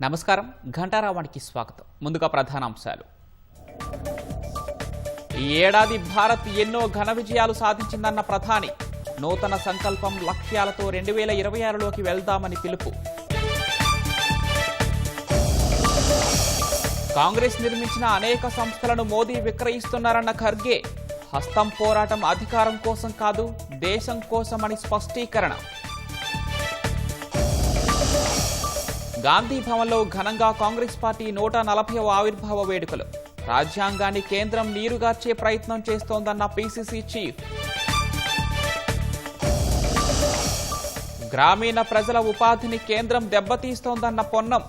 నమస్కారం ఘంటారావానికి స్వాగతం. ముందుగా ప్రధానాంశాలు. ఈ ఏడాది భారత్ ఎన్నో ఘన విజయాలు సాధించిందన్న ప్రధాని. నూతన సంకల్పం లక్ష్యాలతో 2026లోకి వెళ్దామని పిలుపు. కాంగ్రెస్ నిర్మించిన అనేక సంస్థలను మోదీ విక్రయిస్తున్నారన్న ఖర్గే. హస్తం పోరాటం అధికారం కోసం కాదు, దేశం కోసమని స్పష్టీకరణ. గాంధీ భవన్లో ఘనంగా కాంగ్రెస్ పార్టీ 140వ ఆవిర్భావ వేడుకలు. రాజ్యాంగాన్ని కేంద్రం నీరుగార్చే ప్రయత్నం చేస్తోందన్న పీసీసీ చీఫ్. గ్రామీణ ప్రజల ఉపాధిని కేంద్రం దెబ్బతీస్తోందన్న పొన్నం.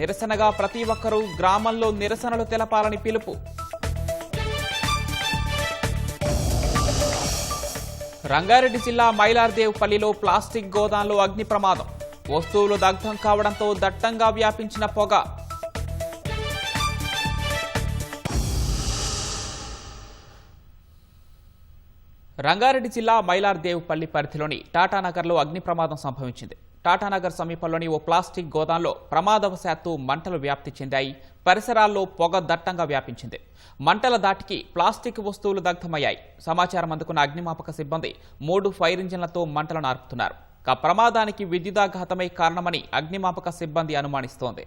నిరసనగా ప్రతి ఒక్కరూ గ్రామంలో నిరసనలు తెలపాలని పిలుపు. రంగారెడ్డి జిల్లా మైలార్దేవ్పల్లిలో ప్లాస్టిక్ గోదాంలో అగ్ని ప్రమాదం. వస్తువులు దగ్ధం కావడంతో దట్టంగా వ్యాపించిన పొగ. రంగారెడ్డి జిల్లా మైలార్దేవ్పల్లి పరిధిలోని టాటానగర్లో అగ్ని ప్రమాదం సంభవించింది. టాటానగర్ సమీపంలోని ఓ ప్లాస్టిక్ గోదాంలో ప్రమాదవశాత్తు మంటలు వ్యాప్తి చెందాయి. పరిసరాల్లో పొగ దట్టంగా వ్యాపించింది. మంటల దాటికి ప్లాస్టిక్ వస్తువులు దగ్ధమయ్యాయి. సమాచారం అందుకున్న అగ్నిమాపక సిబ్బంది 3 ఫైర్ ఇంజిన్లతో మంటలను ఆర్పుతున్నారు. ప్రమాదానికి విద్యుదాఘాతమే కారణమని అగ్నిమాపక సిబ్బంది అనుమానిస్తోంది.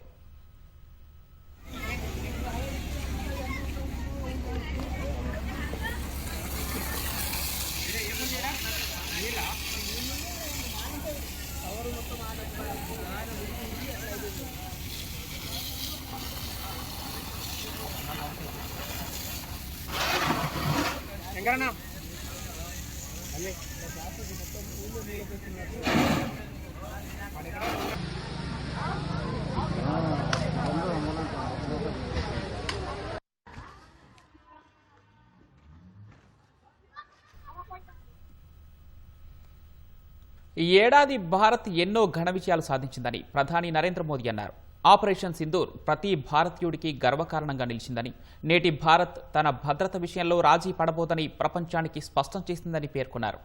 ఈ ఏడాది భారత్ ఎన్నో ఘన విజయాలు సాధించిందని ప్రధాని నరేంద్ర మోదీ అన్నారు. ఆపరేషన్ సింధూర్ ప్రతి భారతీయుడికి గర్వకారణంగా నిలిచిందని, నేటి భారత్ తన భద్రత విషయంలో రాజీ పడబోదని ప్రపంచానికి స్పష్టం చేసిందని పేర్కొన్నారు.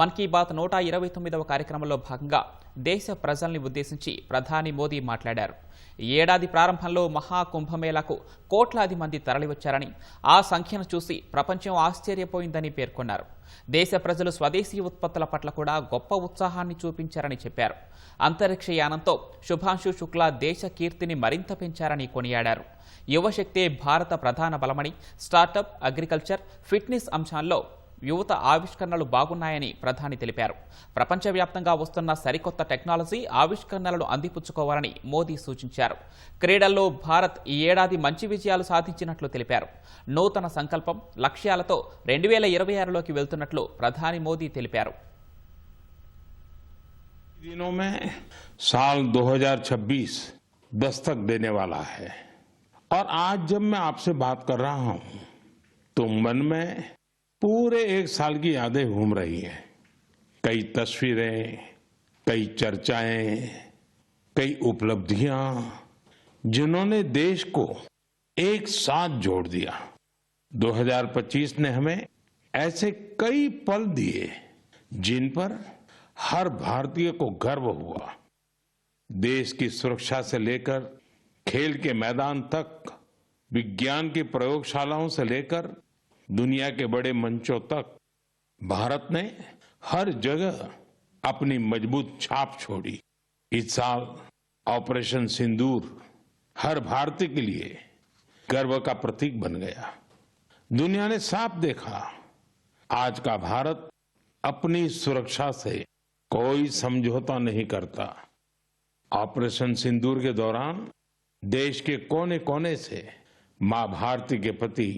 మన్ కీ బాత్ 129వ కార్యక్రమంలో భాగంగా దేశ ప్రజల్ని ఉద్దేశించి ప్రధాని మోదీ మాట్లాడారు. ఈ ఏడాది ప్రారంభంలో మహాకుంభమేళాకు కోట్లాది మంది తరలివచ్చారని, ఆ సంఖ్యను చూసి ప్రపంచం ఆశ్చర్యపోయిందని పేర్కొన్నారు. దేశ ప్రజలు స్వదేశీ ఉత్పత్తుల పట్ల కూడా గొప్ప ఉత్సాహాన్ని చూపించారని చెప్పారు. అంతరిక్ష యానంతో శుభాంశు శుక్లా దేశ కీర్తిని మరింత పెంచారని కొనియాడారు. యువశక్తే భారత ప్రధాన బలమని, స్టార్టప్, అగ్రికల్చర్, ఫిట్నెస్ అంశాల్లో యువత ఆవిష్కరణలు బాగున్నాయని ప్రధాని తెలిపారు. ప్రపంచవ్యాప్తంగా వస్తున్న సరికొత్త టెక్నాలజీ ఆవిష్కరణలను అందిపుచ్చుకోవాలని మోదీ సూచించారు. క్రీడల్లో భారత్ ఈ ఏడాది మంచి విజయాలు సాధించినట్లు తెలిపారు. నూతన సంకల్పం లక్ష్యాలతో 2026లోకి వెళ్తున్నట్లు ప్రధాని మోదీ తెలిపారు. दिनों में साल 2026 दस्तक देने वाला है और आज जब मैं आपसे बात कर रहा हूं तो मन में पूरे एक साल की यादें घूम रही हैं. कई तस्वीरें, कई चर्चाएं, कई उपलब्धियां जिन्होंने देश को एक साथ जोड़ दिया. 2025 ने हमें ऐसे कई पल दिए जिन पर हर भारतीय को गर्व हुआ. देश की सुरक्षा से लेकर खेल के मैदान तक, विज्ञान की प्रयोगशालाओं से लेकर दुनिया के बड़े मंचों तक भारत ने हर जगह अपनी मजबूत छाप छोड़ी. इस साल ऑपरेशन सिंदूर हर भारतीय के लिए गर्व का प्रतीक बन गया. दुनिया ने साफ देखा, आज का भारत अपनी सुरक्षा से कोई समझौता नहीं करता. ऑपरेशन सिंदूर के दौरान देश के कोने कोने से मां भारती के प्रति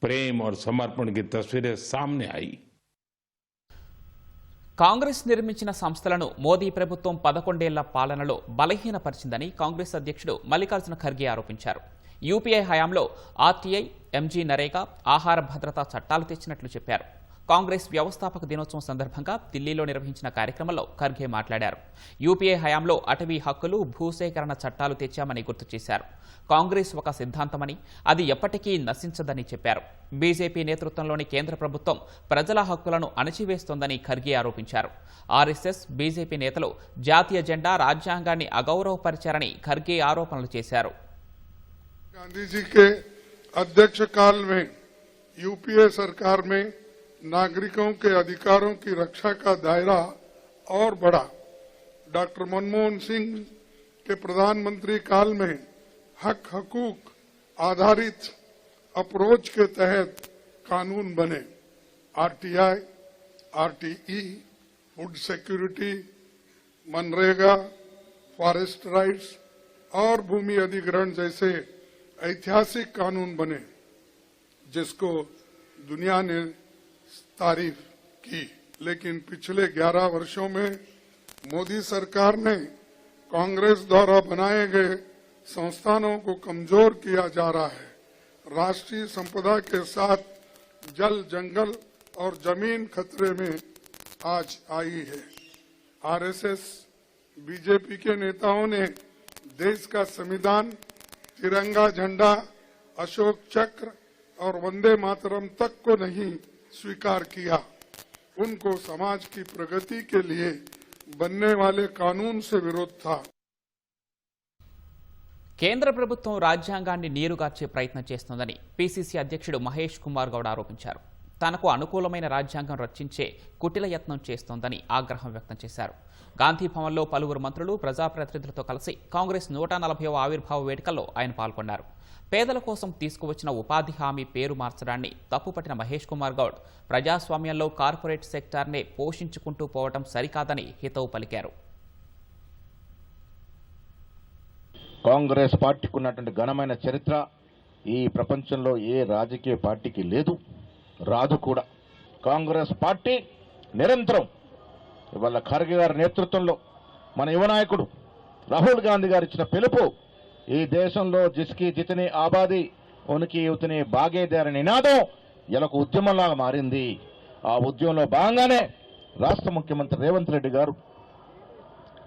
प्रेम और समर्पण की तस्वीरें सामने आई. కాంగ్రెస్ నిర్మించిన సంస్థలను మోదీ ప్రభుత్వం 11 ఏళ్ల పాలనలో బలహీనపరిచిందని కాంగ్రెస్ అధ్యక్షుడు మల్లికార్జున ఖర్గే ఆరోపించారు. యూపీఐ హయాంలో ఆర్టీఐ, ఎంజీ నరేగా, ఆహార భద్రతా చట్టాలు తెచ్చినట్లు చెప్పారు. కాంగ్రెస్ వ్యవస్థాపక దినోత్సవం సందర్భంగా ఢిల్లీలో నిర్వహించిన కార్యక్రమంలో ఖర్గే మాట్లాడారు. యూపీఏ హయాంలో అటవీ హక్కులు, భూసేకరణ చట్టాలు తెచ్చామని గుర్తు చేశారు. కాంగ్రెస్ ఒక సిద్ధాంతమని, అది ఎప్పటికీ నశించదని చెప్పారు. బీజేపీ నేతృత్వంలోని కేంద్ర ప్రభుత్వం ప్రజల హక్కులను అణచివేస్తోందని ఖర్గే ఆరోపించారు. ఆర్ఎస్ఎస్, బీజేపీ నేతలు జాతీయ జెండా, రాజ్యాంగాన్ని అగౌరవపరిచారని ఖర్గే ఆరోపణలు చేశారు. गांधी जी के अध्यक्ष काल में यूपीए सरकार में नागरिकों के अधिकारों की रक्षा का दायरा और बढ़ा। डॉक्टर मनमोहन सिंह के प्रधानमंत्री काल में हक हकूक आधारित अप्रोच के तहत कानून बने। RTI, RTE, food security, MNREGA, forest rights और भूमि अधिग्रहण जैसे ऐतिहासिक कानून बने, जिसको दुनिया ने तारीफ की। लेकिन पिछले 11 वर्षों में मोदी सरकार ने कांग्रेस द्वारा बनाए गए संस्थानों को कमजोर किया जा रहा है। राष्ट्रीय संपदा के साथ जल, जंगल और जमीन खतरे में आज आई है। आरएसएस, बीजेपी के नेताओं ने देश का संविधान, तिरंगा झंडा, अशोक चक्र और वंदे मातरम तक को नहीं स्वीकार किया। उनको समाज की प्रगति के लिए बनने वाले कानून से विरोध था। కేంద్ర ప్రభుత్వం రాజ్యాంగాన్ని నీరుగార్చే ప్రయత్నం చేస్తోందని పీసీసీ అధ్యక్షుడు మహేష్ కుమార్ గౌడ్ ఆరోపించారు. తనకు అనుకూలమైన రాజ్యాంగం రచించే కుటిల యత్నం చేస్తోందని ఆగ్రహం వ్యక్తం చేశారు. గాంధీ భవన్లో పలువురు మంత్రులు, ప్రజాప్రతినిధులతో కలిసి కాంగ్రెస్ 140వ ఆవిర్భావ వేడుకల్లో ఆయన పాల్గొన్నారు. పేదల కోసం తీసుకువచ్చిన ఉపాధి హామీ పేరు మార్చడాన్ని తప్పుపట్టిన మహేష్ కుమార్ గౌడ్ ప్రజాస్వామ్యంలో కార్పొరేట్ సెక్టార్నే పోషించుకుంటూ పోవడం సరికాదని హితవు పలికారు. కాంగ్రెస్ పార్టీకి ఉన్నటువంటి ఘనమైన చరిత్ర ఈ ప్రపంచంలో ఏ రాజకీయ పార్టీకి లేదు, రాదు కూడా. కాంగ్రెస్ పార్టీ నిరంతరం ఇవాళ ఖర్గే గారి నేతృత్వంలో మన యువ నాయకుడు రాహుల్ గాంధీ గారు ఇచ్చిన పిలుపు, ఈ దేశంలో జిస్కి జితని ఆబాదీ ఉనికి యువతని బాగేదారి నినాదం ఇలా ఒక ఉద్యమంలాగా మారింది. ఆ ఉద్యమంలో భాగంగానే రాష్ట్ర ముఖ్యమంత్రి రేవంత్ రెడ్డి గారు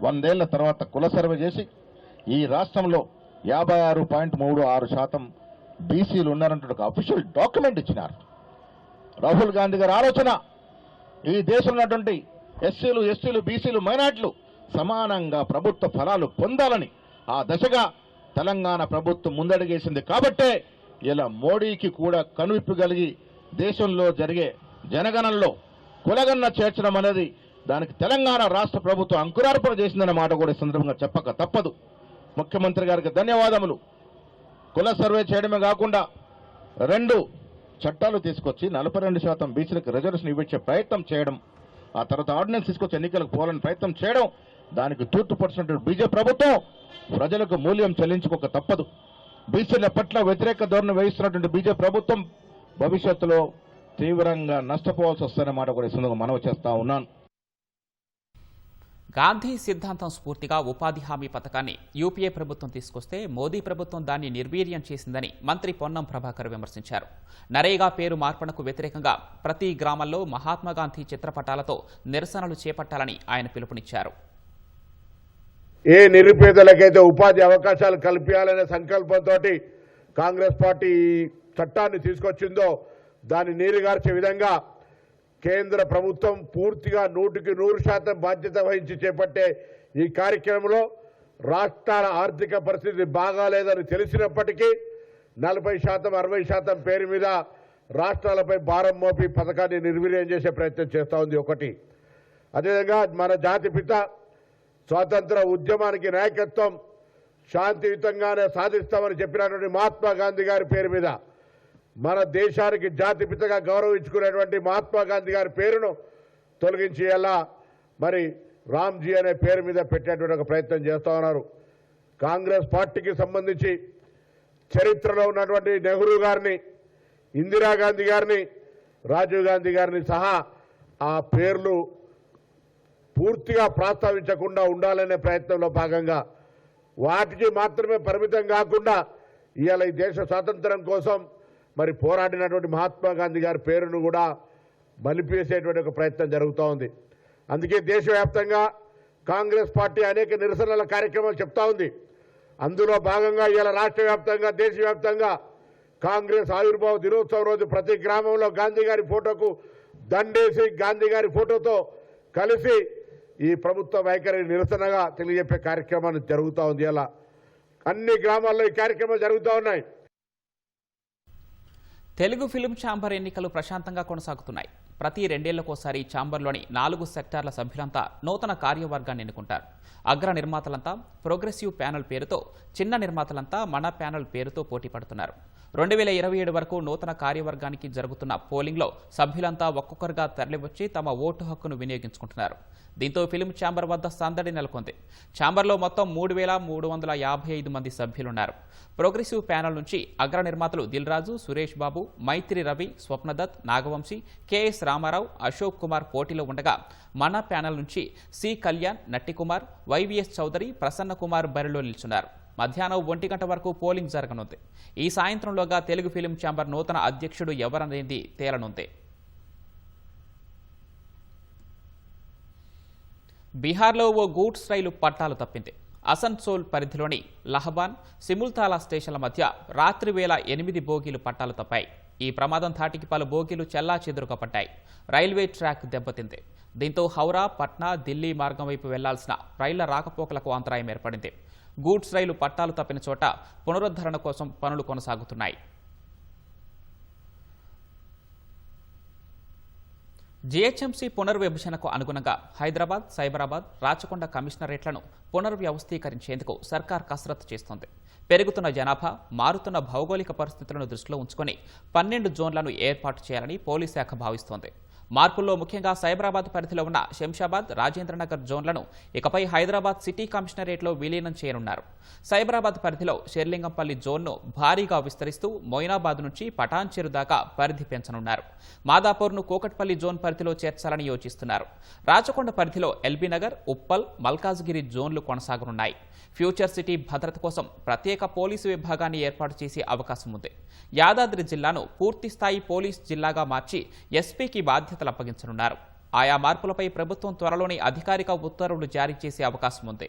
100 ఏళ్ల తర్వాత కుల సర్వే చేసి ఈ రాష్ట్రంలో 56.36% బీసీలు ఉన్నారంటే ఒక అఫీషియల్ డాక్యుమెంట్ ఇచ్చినారు. రాహుల్ గాంధీ గారి ఆలోచన ఈ దేశంలో ఉన్నటువంటి ఎస్సీలు, ఎస్టీలు, బీసీలు, మైనార్టీలు సమానంగా ప్రభుత్వ ఫలాలు పొందాలని ఆ దశగా తెలంగాణ ప్రభుత్వం ముందడుగేసింది. కాబట్టే ఇలా మోడీకి కూడా కనువిప్పు కలిగి దేశంలో జరిగే జనగణనలో కులగన్న చేర్చడం అనేది దానికి తెలంగాణ రాష్ట్ర ప్రభుత్వం అంకురార్పణ చేసిందన్న మాట కూడా ఈ సందర్భంగా చెప్పక తప్పదు. ముఖ్యమంత్రి గారికి ధన్యవాదములు. కుల సర్వే చేయడమే కాకుండా 2 చట్టాలు తీసుకొచ్చి 42% బీసీలకు రిజర్వేషన్ ఇవ్వచ్చే ప్రయత్నం చేయడం, ఆ తర్వాత ఆర్డినెన్స్ తీసుకొచ్చి ఎన్నికలకు పోవాలని ప్రయత్నం చేయడం, దానికి తూర్పుపరిచినటువంటి బీజేపీ ప్రభుత్వం ప్రజలకు మూల్యం చెల్లించుకోక తప్పదు. బీసీల పట్ల వ్యతిరేక ధోరణి వహిస్తున్నటువంటి బీజేపీ ప్రభుత్వం భవిష్యత్తులో తీవ్రంగా నష్టపోవాల్సి వస్తుందనే మాట కూడా ఈ సందర్భంగా మనవి చేస్తా ఉన్నాను. గాంధీ సిద్ధాంతం స్ఫూర్తిగా ఉపాధి హామీ పథకాన్ని యూపీఏ ప్రభుత్వం తీసుకొస్తే మోదీ ప్రభుత్వం దాన్ని నిర్వీర్యం చేసిందని మంత్రి పొన్నం ప్రభాకర్ విమర్శించారు. నరేగా పేరు మార్పునకు వ్యతిరేకంగా ప్రతి గ్రామంలో మహాత్మాగాంధీ చిత్రపటాలతో నిరసనలు చేపట్టాలని ఆయన పిలుపునిచ్చారు. ఏ నిరుపేదలకైతే ఉపాధి అవకాశాలు కల్పించాలనే సంకల్పంతో కాంగ్రెస్ పార్టీ చట్టాన్ని తీసుకొచ్చిందో దాన్ని నీరుగార్చే విధంగా కేంద్ర ప్రభుత్వం పూర్తిగా 100% బాధ్యత వహించి చేపట్టే ఈ కార్యక్రమంలో రాష్ట్రాల ఆర్థిక పరిస్థితి బాగాలేదని తెలిసినప్పటికీ 40%, 60% పేరు మీద రాష్ట్రాలపై భారం మోపి పథకాన్ని నిర్వీర్యం చేసే ప్రయత్నం చేస్తూ ఉంది. ఒకటి, అదేవిధంగా మన జాతిపిత స్వాతంత్ర ఉద్యమానికి నాయకత్వం శాంతియుతంగానే సాధిస్తామని చెప్పినటువంటి మహాత్మా గాంధీ గారి పేరు మీద, మన దేశానికి జాతిపితగా గౌరవించుకునేటువంటి మహాత్మా గాంధీ గారి పేరును తొలగించి ఎలా మరి రామ్జీ అనే పేరు మీద పెట్టేటువంటి ఒక ప్రయత్నం చేస్తూ ఉన్నారు. కాంగ్రెస్ పార్టీకి సంబంధించి చరిత్రలో ఉన్నటువంటి నెహ్రూ గారిని, ఇందిరాగాంధీ గారిని, రాజీవ్ గాంధీ గారిని సహా ఆ పేర్లు పూర్తిగా ప్రస్తావించకుండా ఉండాలనే ప్రయత్నంలో భాగంగా వాటికి మాత్రమే పరిమితం కాకుండా ఇవాళ ఈ దేశ స్వాతంత్రం కోసం మరి పోరాడినటువంటి మహాత్మా గాంధీ గారి పేరును కూడా బలిపేసేటువంటి ఒక ప్రయత్నం జరుగుతూ ఉంది. అందుకే దేశవ్యాప్తంగా కాంగ్రెస్ పార్టీ అనేక నిరసనల కార్యక్రమాలు చెప్తా ఉంది. అందులో భాగంగా ఇవాళ రాష్ట్ర వ్యాప్తంగా దేశవ్యాప్తంగా కాంగ్రెస్ ఆవిర్భావ దినోత్సవం రోజు ప్రతి గ్రామంలో గాంధీ గారి ఫోటోకు దండేసి గాంధీ గారి ఫోటోతో కలిసి ఈ ప్రభుత్వ వైఖరి నిరసనగా తెలియజెప్పే కార్యక్రమాన్ని జరుగుతూ ఉంది. ఇలా అన్ని గ్రామాల్లో ఈ కార్యక్రమాలు జరుగుతూ ఉన్నాయి. తెలుగు ఫిల్మ్ ఛాంబర్ ఎన్నికలు ప్రశాంతంగా కొనసాగుతున్నాయి. ప్రతి 2 ఏళ్లకోసారి ఛాంబర్లోని 4 సెక్టార్ల సభ్యులంతా నూతన కార్యవర్గాన్ని ఎన్నుకుంటారు. అగ్ర నిర్మాతలంతా ప్రోగ్రెసివ్ ప్యానెల్ పేరుతో, చిన్న నిర్మాతలంతా మన ప్యానెల్ పేరుతో పోటీ పడుతున్నారు. 2027 వరకు నూతన కార్యవర్గానికి జరుగుతున్న పోలింగ్లో సభ్యులంతా ఒక్కొక్కరుగా తరలివచ్చి తమ ఓటు హక్కును వినియోగించుకుంటున్నారు. దీంతో ఫిల్మ్ ఛాంబర్ వద్ద సందడి నెలకొంది. ఛాంబర్లో మొత్తం 3,355 మంది సభ్యులున్నారు. ప్రోగ్రెసివ్ ప్యానెల్ నుంచి అగ్ర నిర్మాతలు దిల్ రాజు, సురేష్ బాబు, మైత్రి రవి, స్వప్నదత్, నాగవంశీ, కెఎస్ రామారావు, అశోక్ కుమార్ పోటీలో ఉండగా మన ప్యానెల్ నుంచి సి కళ్యాణ్, నట్టికుమార్, వైవిఎస్ చౌదరి, ప్రసన్న కుమార్ బరిలో నిల్చున్నారు. మధ్యాహ్నం 1 గంట వరకు పోలింగ్ జరగనుంది. ఈ సాయంత్రంలోగా తెలుగు ఫిల్మ్ ఛాంబర్ నూతన అధ్యక్షుడు ఎవరనేది తేలనుంది. బీహార్లో ఓ గూడ్స్ రైలు పట్టాలు తప్పింది. అసన్సోల్ పరిధిలోని లహబాన్, సిముల్తాలా స్టేషన్ల మధ్య రాత్రి వేళ 8 బోగీలు పట్టాలు తప్పాయి. ఈ ప్రమాదం ధాటికి పలు బోగీలు చెల్లాచెదురుగా పడ్డాయి. రైల్వే ట్రాక్ దెబ్బతింది. దీంతో హౌరా, పట్నా, ఢిల్లీ మార్గం వైపు వెళ్లాల్సిన రైళ్ల రాకపోకలకు అంతరాయం ఏర్పడింది. గూడ్స్ రైలు పట్టాలు తప్పిన చోట పునరుద్ధరణ కోసం పనులు కొనసాగుతున్నాయి. జీహెచ్ఎంసీ పునర్విభజనకు అనుగుణంగా హైదరాబాద్, సైబరాబాద్, రాచకొండ కమిషనరేట్లను పునర్వ్యవస్థీకరించేందుకు సర్కార్ కసరత్తు చేస్తోంది. పెరుగుతున్న జనాభా, మారుతున్న భౌగోళిక పరిస్థితులను దృష్టిలో ఉంచుకొని 12 జోన్లను ఏర్పాటు చేయాలని పోలీస్ శాఖ భావిస్తోంది. మార్పుల్లో ముఖ్యంగా సైబరాబాద్ పరిధిలో ఉన్న శంషాబాద్, రాజేంద్రనగర్ జోన్లను ఇకపై హైదరాబాద్ సిటీ కమిషనరేట్లో విలీనం చేయనున్నారు. సైబరాబాద్ పరిధిలో షేర్లింగంపల్లి జోన్ను భారీగా విస్తరిస్తూ మొయినాబాద్ నుంచి పటాన్చెరు దాకా పరిధి పెంచనున్నారు. మాదాపూర్ను కూకట్పల్లి జోన్ పరిధిలో చేర్చాలని యోచిస్తున్నారు. రాచకొండ పరిధిలో ఎల్బీనగర్, ఉప్పల్, మల్కాజ్గిరి జోన్లు కొనసాగనున్నాయి. ఫ్యూచర్ సిటీ భద్రత కోసం ప్రత్యేక పోలీసు విభాగాన్ని ఏర్పాటు చేసే అవకాశం ఉంది. యాదాద్రి జిల్లాను పూర్తిస్థాయి పోలీస్ జిల్లాగా మార్చి ఎస్పీకి బాధ్యతలు అప్పగించనున్నారు. ఆయా మార్పులపై ప్రభుత్వం త్వరలోనే అధికారిక ఉత్తర్వులు జారీ చేసే అవకాశం ఉంది.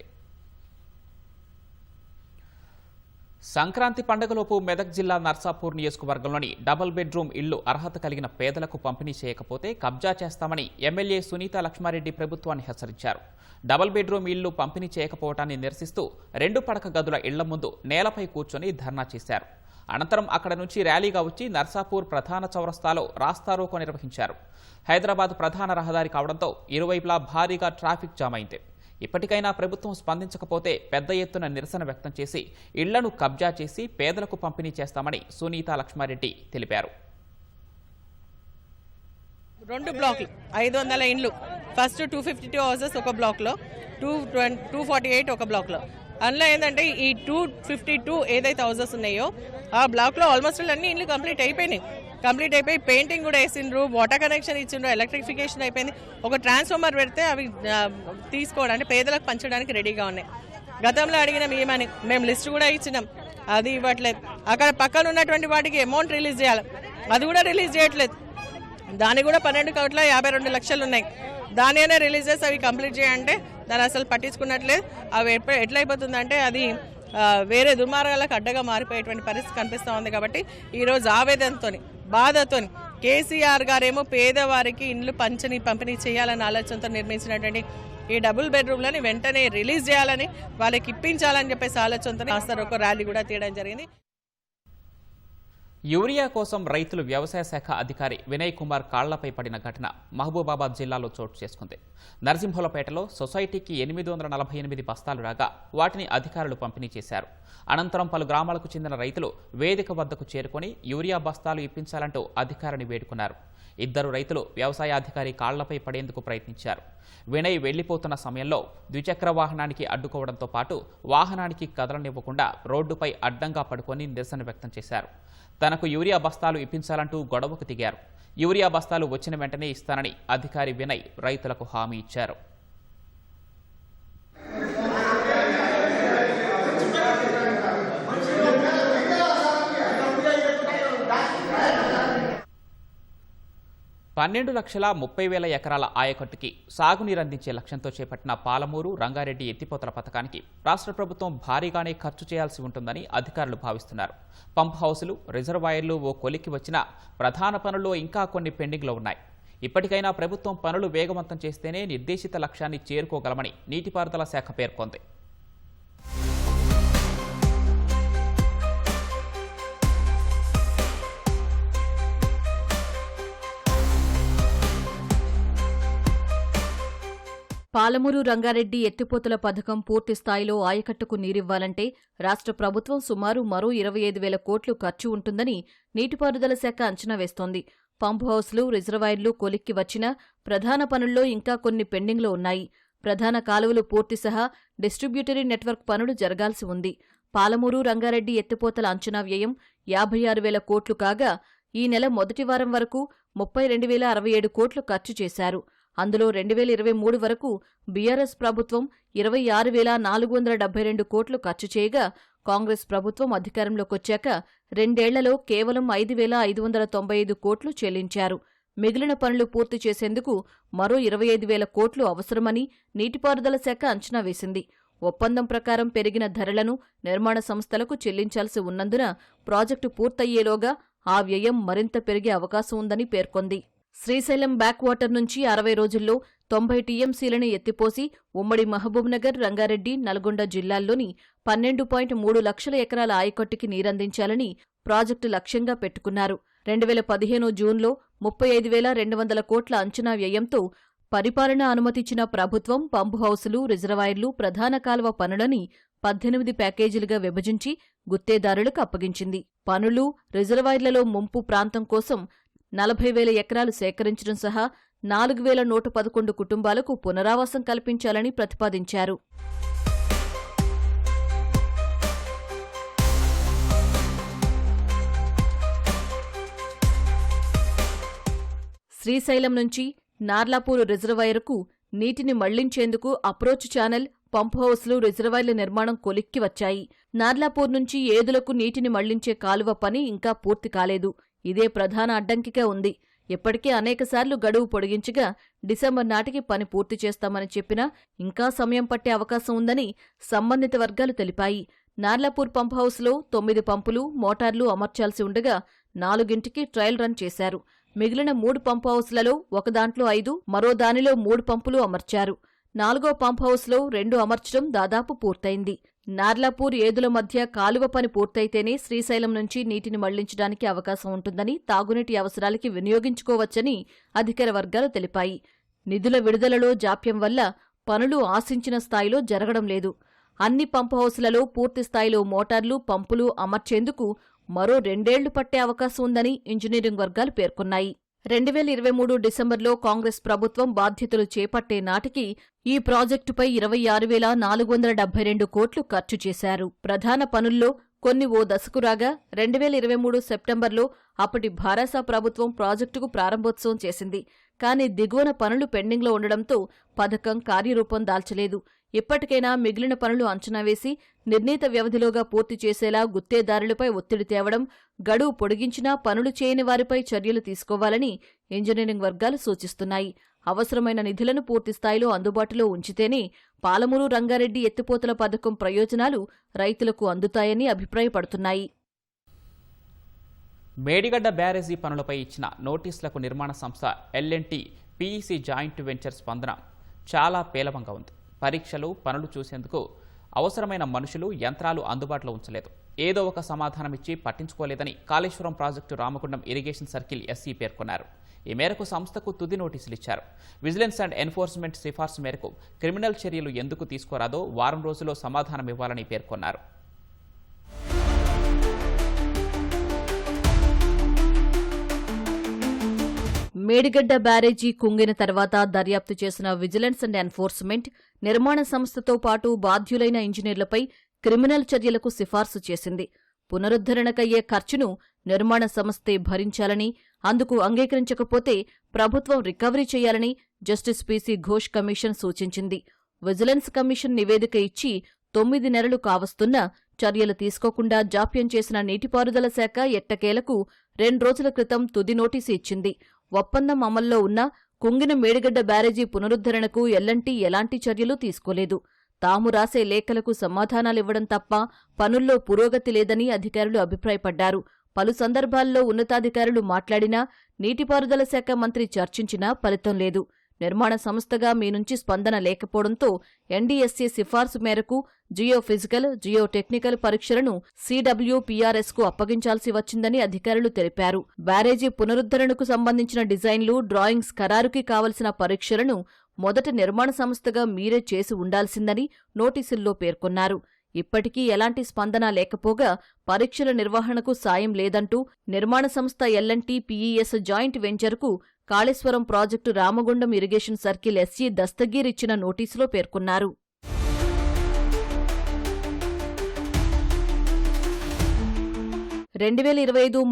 సంక్రాంతి పండుగలోపు మెదక్ జిల్లా నర్సాపూర్ నియోజకవర్గంలోని డబుల్ బెడ్రూమ్ ఇళ్లు అర్హత కలిగిన పేదలకు పంపిణీ చేయకపోతే కబ్జా చేస్తామని ఎమ్మెల్యే సునీత లక్ష్మారెడ్డి ప్రభుత్వాన్ని హెచ్చరించారు. డబుల్ బెడ్రూమ్ ఇళ్లు పంపిణీ చేయకపోవటాన్ని నిరసిస్తూ 2 పడక గదుల ఇళ్ల ముందు నేలపై కూర్చొని ధర్నా చేశారు. అనంతరం అక్కడ నుంచి ర్యాలీగా వచ్చి నర్సాపూర్ ప్రధాన చౌరస్తాలో రాస్తారోకో నిర్వహించారు. హైదరాబాద్ ప్రధాన రహదారి కావడంతో ఇరువైపులా భారీగా ట్రాఫిక్ జామ్ అయింది. ఇప్పటికైనా ప్రభుత్వం స్పందించకపోతే పెద్ద ఎత్తున నిరసన వ్యక్తం చేసి ఇళ్లను కబ్జా చేసి పేదలకు పంపిణీ చేస్తామని సునీత లక్ష్మారెడ్డి తెలిపారు. 2 బ్లాక్లు 500 ఇండ్లు, ఫస్ట్ 252 హౌసెస్ ఒక బ్లాక్లో, 248 ఒక బ్లాక్లో. అందులో ఏంటంటే ఈ 252 ఏదైతే హౌసెస్ ఉన్నాయో ఆ బ్లాక్లో ఆల్మోస్ట్ అన్ని ఇండ్లు కంప్లీట్ అయిపోయి పెయింటింగ్ కూడా వేసిండ్రు, వాటర్ కనెక్షన్ ఇచ్చిండ్రు, ఎలక్ట్రిఫికేషన్ అయిపోయింది. ఒక ట్రాన్స్ఫార్మర్ పెడితే అవి తీసుకోవడానికి పేదలకు పంచడానికి రెడీగా ఉన్నాయి. గతంలో అడిగినాం ఏమని, మేము లిస్ట్ కూడా ఇచ్చినాం, అది ఇవ్వట్లేదు. అక్కడ పక్కన ఉన్నటువంటి వాటికి అమౌంట్ రిలీజ్ చేయాలి, అది కూడా రిలీజ్ చేయట్లేదు. దాని కూడా 12,52,00,000 ఉన్నాయి. దాని అయినా రిలీజ్ చేసి అవి కంప్లీట్ చేయాలంటే దాన్ని అసలు పట్టించుకున్నట్లేదు. అవి ఎట్లయిపోతుందంటే అది వేరే దుర్మార్గాలకు అడ్డగా మారిపోయేటువంటి పరిస్థితి కనిపిస్తూ ఉంది. కాబట్టి ఈరోజు ఆవేదనతో, బాధతో కేసీఆర్ గారేమో పేదవారికి ఇండ్లు పంపిణీ చేయాలన్న ఆలోచనతో నిర్మించినటువంటి ఈ డబుల్ బెడ్రూమ్లని వెంటనే రిలీజ్ చేయాలని, వాళ్ళకి ఇప్పించాలని చెప్పేసి ఆలోచనతో రాస్తారోకో ర్యాలీ కూడా తీయడం జరిగింది. యూరియా కోసం రైతులు వ్యవసాయ శాఖ అధికారి వినయ్ కుమార్ కాళ్లపై పడిన ఘటన మహబూబాబాద్ జిల్లాలో చోటు చేసుకుంది. నరసింహులపేటలో సొసైటీకి 848 బస్తాలు రాగా వాటిని అధికారులు పంపిణీ చేశారు. అనంతరం పలు గ్రామాలకు చెందిన రైతులు వేదిక వద్దకు చేరుకొని యూరియా బస్తాలు ఇప్పించాలంటూ అధికారిని వేడుకున్నారు. 2 రైతులు వ్యవసాయాధికారి కాళ్లపై పడేందుకు ప్రయత్నించారు. వినయ్ వెళ్లిపోతున్న సమయంలో ద్విచక్ర వాహనానికి అడ్డుకోవడంతో పాటు వాహనానికి కదలనివ్వకుండా రోడ్డుపై అడ్డంగా పడుకొని నిరసన వ్యక్తం చేశారు. తనకు యూరియా బస్తాలు ఇప్పించాలంటూ గొడవకు దిగారు. యూరియా బస్తాలు వచ్చిన వెంటనే ఇస్తానని అధికారి వినయ్ రైతులకు హామీ ఇచ్చారు. 12,30,000 ఎకరాల ఆయకట్టుకి సాగునీరందించే లక్ష్యంతో చేపట్టిన పాలమూరు రంగారెడ్డి ఎత్తిపోతల పథకానికి రాష్ట్ర ప్రభుత్వం భారీగానే ఖర్చు చేయాల్సి ఉంటుందని అధికారులు భావిస్తున్నారు. పంప్ హౌసులు, రిజర్వాయర్లు ఓ కొలిక్కి వచ్చిన ప్రధాన పనుల్లో ఇంకా కొన్ని పెండింగ్లో ఉన్నాయి. ఇప్పటికైనా ప్రభుత్వం పనులు వేగవంతం చేస్తేనే నిర్దేశిత లక్ష్యాన్ని చేరుకోగలమని నీటిపారుదల శాఖ పేర్కొంది. పాలమూరు రంగారెడ్డి ఎత్తిపోతల పథకం పూర్తి స్థాయిలో ఆయకట్టుకు నీరివ్వాలంటే రాష్ట్ర ప్రభుత్వం సుమారు మరో 25,000 కోట్లు ఖర్చు ఉంటుందని నీటిపారుదల శాఖ అంచనా వేస్తోంది. పంప్ హౌస్లు, రిజర్వాయర్లు కొలిక్కి వచ్చిన ప్రధాన పనుల్లో ఇంకా కొన్ని పెండింగ్లో ఉన్నాయి. ప్రధాన కాలువలు పూర్తి సహా డిస్ట్రిబ్యూటరీ నెట్వర్క్ పనులు జరగాల్సి ఉంది. పాలమూరు రంగారెడ్డి ఎత్తిపోతల అంచనా వ్యయం 56,000 కోట్లు కాగా ఈ నెల మొదటి వారం వరకు 32,067 కోట్లు ఖర్చు చేశారు. అందులో 2023 వరకు బీఆర్ఎస్ ప్రభుత్వం 26,472 కోట్లు ఖర్చు చేయగా కాంగ్రెస్ ప్రభుత్వం అధికారంలోకొచ్చాక రెండేళ్లలో కేవలం 5,595 కోట్లు చెల్లించారు. మిగిలిన పనులు పూర్తి చేసేందుకు మరో 25,000 కోట్లు అవసరమని నీటిపారుదల శాఖ అంచనా వేసింది. ఒప్పందం ప్రకారం పెరిగిన ధరలను నిర్మాణ సంస్థలకు చెల్లించాల్సి ఉన్నందున ప్రాజెక్టు పూర్తయ్యేలోగా ఆ వ్యయం మరింత పెరిగే అవకాశం ఉందని పేర్కొంది. శ్రీశైలం బ్యాక్ వాటర్ నుంచి 60 రోజుల్లో 90 టీఎంసీలను ఎత్తిపోసి ఉమ్మడి మహబూబ్నగర్, రంగారెడ్డి, నల్గొండ జిల్లాల్లోని 12.3 లక్షల ఎకరాల ఆయకట్టుకి నీరందించాలని ప్రాజెక్టు లక్ష్యంగా పెట్టుకున్నారు. 2015 జూన్లో 35,200 కోట్ల అంచనా వ్యయంతో పరిపాలన అనుమతిచ్చిన ప్రభుత్వం పంపు హౌసులు, రిజర్వాయర్లు, ప్రధాన కాలువ పనులని 18 ప్యాకేజీలుగా విభజించి గుత్తేదారులకు అప్పగించింది. పనులు, రిజర్వాయర్లలో ముంపు ప్రాంతం కోసం 40,000 ఎకరాలు సేకరించడం సహా 4,111 కుటుంబాలకు పునరావాసం కల్పించాలని ప్రతిపాదించారు. శ్రీశైలం నుంచి నార్లాపూర్ రిజర్వాయర్కు నీటిని మళ్లించేందుకు అప్రోచ్ ఛానల్, పంప్ హౌస్లు, రిజర్వాయర్ల నిర్మాణం కొలిక్కి వచ్చాయి. నార్లాపూర్ నుంచి ఏదులకు నీటిని మళ్లించే కాలువ పని ఇంకా పూర్తి కాలేదు. ఇదే ప్రధాన అడ్డంకిగా ఉంది. ఇప్పటికే అనేకసార్లు గడువు పొడిగించగా డిసెంబర్ నాటికి పని పూర్తి చేస్తామని చెప్పినా ఇంకా సమయం పట్టే అవకాశం ఉందని సంబంధిత వర్గాలు తెలిపాయి. నార్లాపూర్ పంప్ హౌస్లో 9 పంపులు, మోటార్లు అమర్చాల్సి ఉండగా 4కి ట్రయల్ రన్ చేశారు. మిగిలిన 3 పంప్ హౌస్లలో ఒక దాంట్లో 5, మరో దానిలో 3 పంపులు అమర్చారు. 4వ పంప్ హౌస్లో 2 అమర్చడం దాదాపు పూర్తయింది. నార్లాపూర్, ఏదుల మధ్య కాలువ పని పూర్తయితేనే శ్రీశైలం నుంచి నీటిని మళ్లించడానికి అవకాశం ఉంటుందని, తాగునీటి అవసరాలకి వినియోగించుకోవచ్చని అధికార వర్గాలు తెలిపాయి. నిధుల విడుదలలో జాప్యం వల్ల పనులు ఆశించిన స్థాయిలో జరగడం లేదు. అన్ని పంప్ హౌస్లలో పూర్తి స్థాయిలో మోటార్లు, పంపులు అమర్చేందుకు మరో 2 ఏళ్లు పట్టే అవకాశం ఉందని ఇంజనీరింగ్ వర్గాలు పేర్కొన్నాయి. 2023 డిసెంబర్లో కాంగ్రెస్ ప్రభుత్వం బాధ్యతలు చేపట్టే నాటికి ఈ ప్రాజెక్టుపై 26,472 కోట్లు ఖర్చు చేశారు. ప్రధాన పనుల్లో కొన్ని ఓ దశకు రాగా 2023 సెప్టెంబర్లో అప్పటి భారస ప్రభుత్వం ప్రాజెక్టుకు ప్రారంభోత్సవం చేసింది. కానీ దిగువన పనులు పెండింగ్లో ఉండడంతో పథకం కార్యరూపం దాల్చలేదు. ఇప్పటికైనా మిగిలిన పనులు అంచనా వేసి నిర్ణీత వ్యవధిలోగా పూర్తి చేసేలా గుత్తేదారులపై ఒత్తిడి తేవడం, గడువు పొడిగించినా పనులు చేయని వారిపై చర్యలు తీసుకోవాలని ఇంజనీరింగ్ వర్గాలు సూచిస్తున్నాయి. అవసరమైన నిధులను పూర్తిస్థాయిలో అందుబాటులో ఉంచితేనే పాలమూరు రంగారెడ్డి ఎత్తిపోతల పథకం ప్రయోజనాలు రైతులకు అందుతాయని అభిప్రాయపడుతున్నాయి. మేడిగడ్డ బ్యారేజీ పనులపై ఇచ్చిన నోటీసులకు నిర్మాణ సంస్థ ఎల్&టీ పీఈసీ జాయింట్ వెంచర్ స్పందన చాలా పేలవంగా ఉంది. పరీక్షలు, పనులు చూసేందుకు అవసరమైన మనుషులు, యంత్రాలు అందుబాటులో ఉంచలేదు. ఏదో ఒక సమాధానమిచ్చి పట్టించుకోలేదని Kaleshwaram project Ramagundam irrigation circle SE పేర్కొన్నారు. ఈ మేరకు సంస్థకు తుది నోటీసులు ఇచ్చారు. విజిలెన్స్ అండ్ ఎన్ఫోర్స్మెంట్ సిఫార్సు మేరకు క్రిమినల్ చర్యలు ఎందుకు తీసుకోరాదో వారం రోజుల్లో సమాధానమివ్వాలని పేర్కొన్నారు. మేడిగడ్డ బ్యారేజీ కుంగిన తర్వాత దర్యాప్తు చేసిన విజిలెన్స్ అండ్ ఎన్ఫోర్స్మెంట్ నిర్మాణ సంస్థతో పాటు బాధ్యులైన ఇంజనీర్లపై క్రిమినల్ చర్యలకు సిఫార్సు చేసింది. పునరుద్ధరణకయ్యే ఖర్చును నిర్మాణ సంస్థే భరించాలని, అందుకు అంగీకరించకపోతే ప్రభుత్వం రికవరీ చేయాలని జస్టిస్ పీసీ ఘోష్ కమిషన్ సూచించింది. విజిలెన్స్ కమిషన్ నివేదిక ఇచ్చి 9 నెలలు కావస్తున్నా చర్యలు తీసుకోకుండా జాప్యం చేసిన నీటిపారుదల శాఖ ఎట్టకేలకు 2 రోజుల క్రితం తుది నోటీసు ఇచ్చింది. ఒప్పందం అమల్లో ఉన్న కుంగిన మేడిగడ్డ బ్యారేజీ పునరుద్ధరణకు ఎల్ఎన్టీ ఎలాంటి చర్యలు తీసుకోలేదు. తాము రాసే లేఖలకు సమాధానాలివ్వడం తప్ప పనుల్లో పురోగతి లేదని అధికారులు అభిప్రాయపడ్డారు. పలు సందర్భాల్లో ఉన్నతాధికారులు మాట్లాడినా, నీటిపారుదల శాఖ మంత్రి చర్చించినా ఫలితం లేదు. నిర్మాణ సంస్థగా మీ నుంచి స్పందన లేకపోవడంతో ఎన్డీఎస్ఏ సిఫార్సు మేరకు జియోఫిజికల్, జియోటెక్నికల్ పరీక్షలను CWPRSకు అప్పగించాల్సి వచ్చిందని అధికారులు తెలిపారు. బ్యారేజీ పునరుద్ధరణకు సంబంధించిన డిజైన్లు, డ్రాయింగ్స్ ఖరారుకి కావలసిన పరీక్షలను మొదట నిర్మాణ సంస్థగా మీరే చేసి ఉండాల్సిందని నోటీసుల్లో పేర్కొన్నారు. ఇప్పటికీ ఎలాంటి స్పందన లేకపోగా పరీక్షల నిర్వహణకు సాయం లేదంటూ నిర్మాణ సంస్థ ఎల్ఎన్టీ PES జాయింట్ వెంచర్కు Kaleshwaram project Ramagundam irrigation circle SE Dastagir ఇచ్చిన నోటీసులో పేర్కొన్నారు.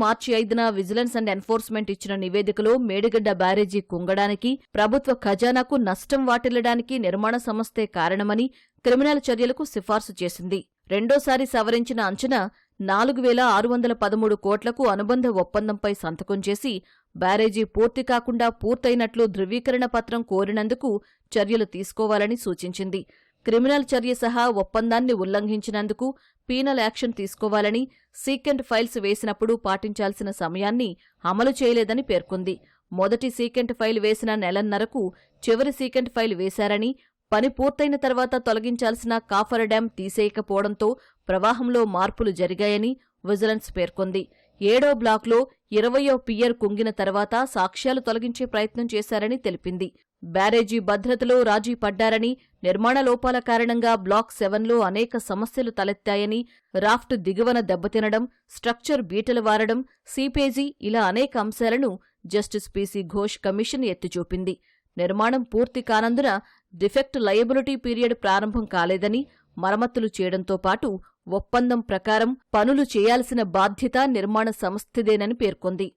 మార్చి 5న విజిలెన్స్ అండ్ ఎన్ఫోర్స్మెంట్ ఇచ్చిన నివేదికలో మేడిగడ్డ బ్యారేజీ కుంగడానికి, ప్రభుత్వ ఖజానాకు నష్టం వాటిల్లడానికి నిర్మాణ సంస్థే కారణమని, క్రిమినల్ చర్యలకు సిఫార్సు చేసింది. రెండోసారి సవరించిన అంచనా 4,613 కోట్లకు అనుబంధ ఒప్పందంపై సంతకం చేసి బ్యారేజీ పూర్తి కాకుండా పూర్తయినట్లు ధృవీకరణ పత్రం కోరినందుకు చర్యలు తీసుకోవాలని సూచించింది. క్రిమినల్ చర్య సహా ఒప్పందాన్ని ఉల్లంఘించినందుకు పీనల్ యాక్షన్ తీసుకోవాలని, సీకెంట్ ఫైల్స్ వేసినప్పుడు పాటించాల్సిన సమయాన్ని అమలు చేయలేదని పేర్కొంది. మొదటి సీకెంట్ ఫైల్ వేసిన నెలన్నరకు చివరి సీకెంట్ ఫైల్ వేశారని, పని పూర్తయిన తర్వాత తొలగించాల్సిన కాఫర్ డ్యాం తీసేయకపోవడంతో ప్రవాహంలో మార్పులు జరిగాయని విజిలెన్స్ పేర్కొంది. 7వ బ్లాక్లో 20వ పియర్ కుంగిన తర్వాత సాక్ష్యాలు తొలగించే ప్రయత్నం చేశారని తెలిపింది. బ్యారేజీ భద్రతలో రాజీ పడ్డారని, నిర్మాణ లోపాల కారణంగా బ్లాక్ 7లో అనేక సమస్యలు తలెత్తాయని, రాఫ్ట్ దిగువన దెబ్బతినడం, స్ట్రక్చర్ బీటలు వారడం, సీపేజీ ఇలా అనేక అంశాలను జస్టిస్ PC ఘోష్ కమిషన్ ఎత్తిచూపింది. నిర్మాణం పూర్తి కానందున డిఫెక్ట్ లయబిలిటీ పీరియడ్ ప్రారంభం కాలేదని, మరమ్మతులు చేయడంతో పాటు ఒప్పందం ప్రకారం పనులు చేయాల్సిన బాధ్యత నిర్మాణ సంస్థదేనని పేర్కొంది.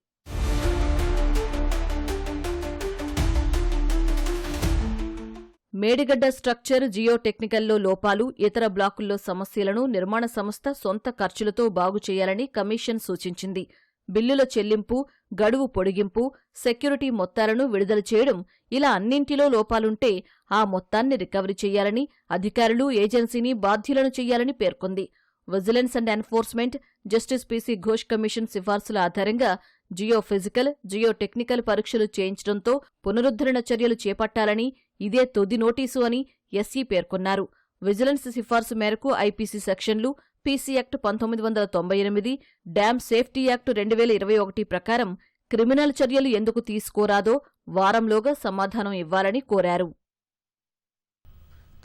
మేడిగడ్డ స్ట్రక్చర్, జియోటెక్నికల్లో లోపాలు, ఇతర బ్లాకుల్లో సమస్యలను నిర్మాణ సంస్థ సొంత ఖర్చులతో బాగు చేయాలని కమిషన్ సూచించింది. బిల్లుల చెల్లింపు, గడువు పొడిగింపు, సెక్యూరిటీ మొత్తాలను విడుదల చేయడం ఇలా అన్నింటిలో లోపాలుంటే ఆ మొత్తాన్ని రికవరీ చేయాలని, అధికారులు, ఏజెన్సీని బాధ్యులను చేయాలని పేర్కొంది. Vigilance and enforcement, justice PC Ghosh commission సిఫార్సుల ఆధారంగా జియోఫిజికల్, జియోటెక్నికల్ పరీక్షలు చేయించడంతో పునరుద్ధరణ చర్యలు చేపట్టాలని ఇదే తుది నోటీసు అని SE పేర్కొన్నారు. విజిలెన్స్ సిఫార్సు మేరకు IPC సెక్షన్లు, PC act 1998, dam safety act 2021 ప్రకారం క్రిమినల్ చర్యలు ఎందుకు తీసుకోరాదో వారంలోగా సమాధానం ఇవ్వాలని కోరారు.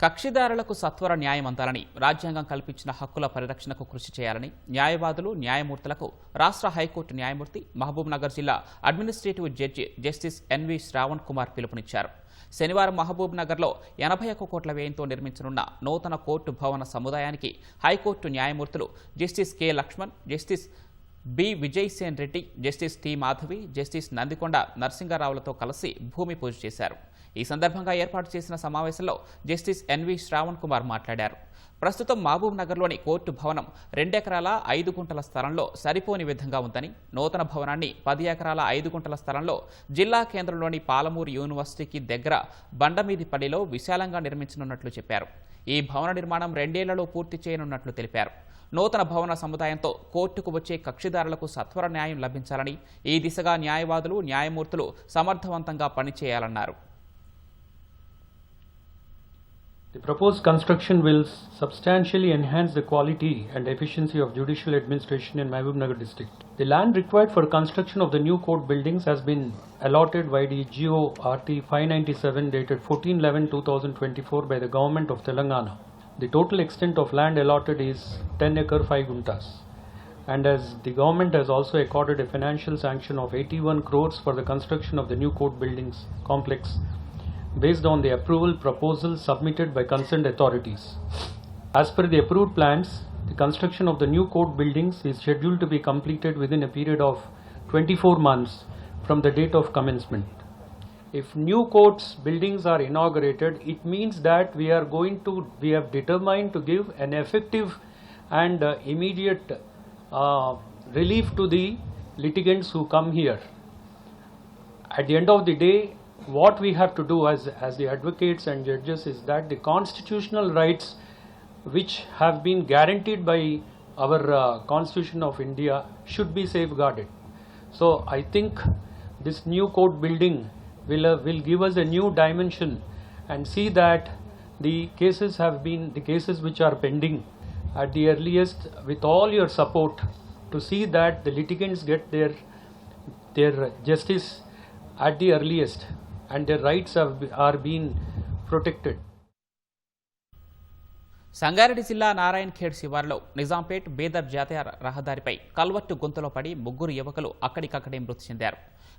కక్షిదారులకు సత్వర న్యాయం అందాలని, రాజ్యాంగం కల్పించిన హక్కుల పరిరక్షణకు కృషి చేయాలని న్యాయవాదులు, న్యాయమూర్తులకు రాష్ట్ర హైకోర్టు న్యాయమూర్తి, మహబూబ్నగర్ జిల్లా administrative judge justice NV Shravan Kumar పిలుపునిచ్చారు. శనివారం మహబూబ్నగర్లో 81 కోట్ల వ్యయంతో నిర్మించనున్న నూతన కోర్టు భవన సముదాయానికి హైకోర్టు న్యాయమూర్తులు జస్టిస్ K Lakshman, justice B Vijaysen Reddy, justice T Madhavi, justice Nandikonda నరసింగారావులతో కలిసి భూమి పూజ చేశారు. ఈ సందర్భంగా ఏర్పాటు చేసిన సమావేశంలో జస్టిస్ NV శ్రావణ్ కుమార్ మాట్లాడారు. ప్రస్తుతం మహబూబ్నగర్లోని కోర్టు భవనం 2 ఎకరాల 5 గుంటల స్థలంలో సరిపోని విధంగా ఉందని, నూతన భవనాన్ని 10 ఎకరాల 5 గుంటల స్థలంలో జిల్లా కేంద్రంలోని పాలమూరు యూనివర్సిటీకి దగ్గర బండమీదిపల్లిలో విశాలంగా నిర్మించనున్నట్లు చెప్పారు. ఈ భవన నిర్మాణం 2 ఏళ్లలో పూర్తి చేయనున్నట్లు తెలిపారు. నూతన భవన సముదాయంతో కోర్టుకు వచ్చే కక్షిదారులకు సత్వర న్యాయం లభించాలని, ఈ దిశగా న్యాయవాదులు, న్యాయమూర్తులు సమర్థవంతంగా పనిచేయాలన్నారు. The proposed construction will substantially enhance the quality and efficiency of judicial administration in Mahbubnagar district. The land required for construction of the new court buildings has been allotted by the GO RT 597 dated 14/11/2024 by the government of Telangana. The total extent of land allotted is 10 acre 5 guntas. And as the government has also accorded a financial sanction of 81 crores for the construction of the new court buildings complex based on the approval proposal submitted by concerned authorities. As per the approved plans, the construction of the new court buildings is scheduled to be completed within a period of 24 months from the date of commencement. If new courts buildings are inaugurated, it means that we have determined to give an effective and immediate relief to the litigants who come here. at the end of the day, what we have to do as the advocates and judges is that the constitutional rights which have been guaranteed by our Constitution of India should be safeguarded. So I think this new court building will give us a new dimension and see that the cases which are pending at the earliest, with all your support, to see that the litigants get their justice at the earliest and their rights are being protected. Sangareddy జిల్లా నారాయణ్ ఖేడ్ శివార్లో నిజాంపేట్ బేదర్ జాతీయ రహదారిపై culvert గుంతలో పడి 3 యువకులు అక్కడికక్కడే మృతి చెందారు.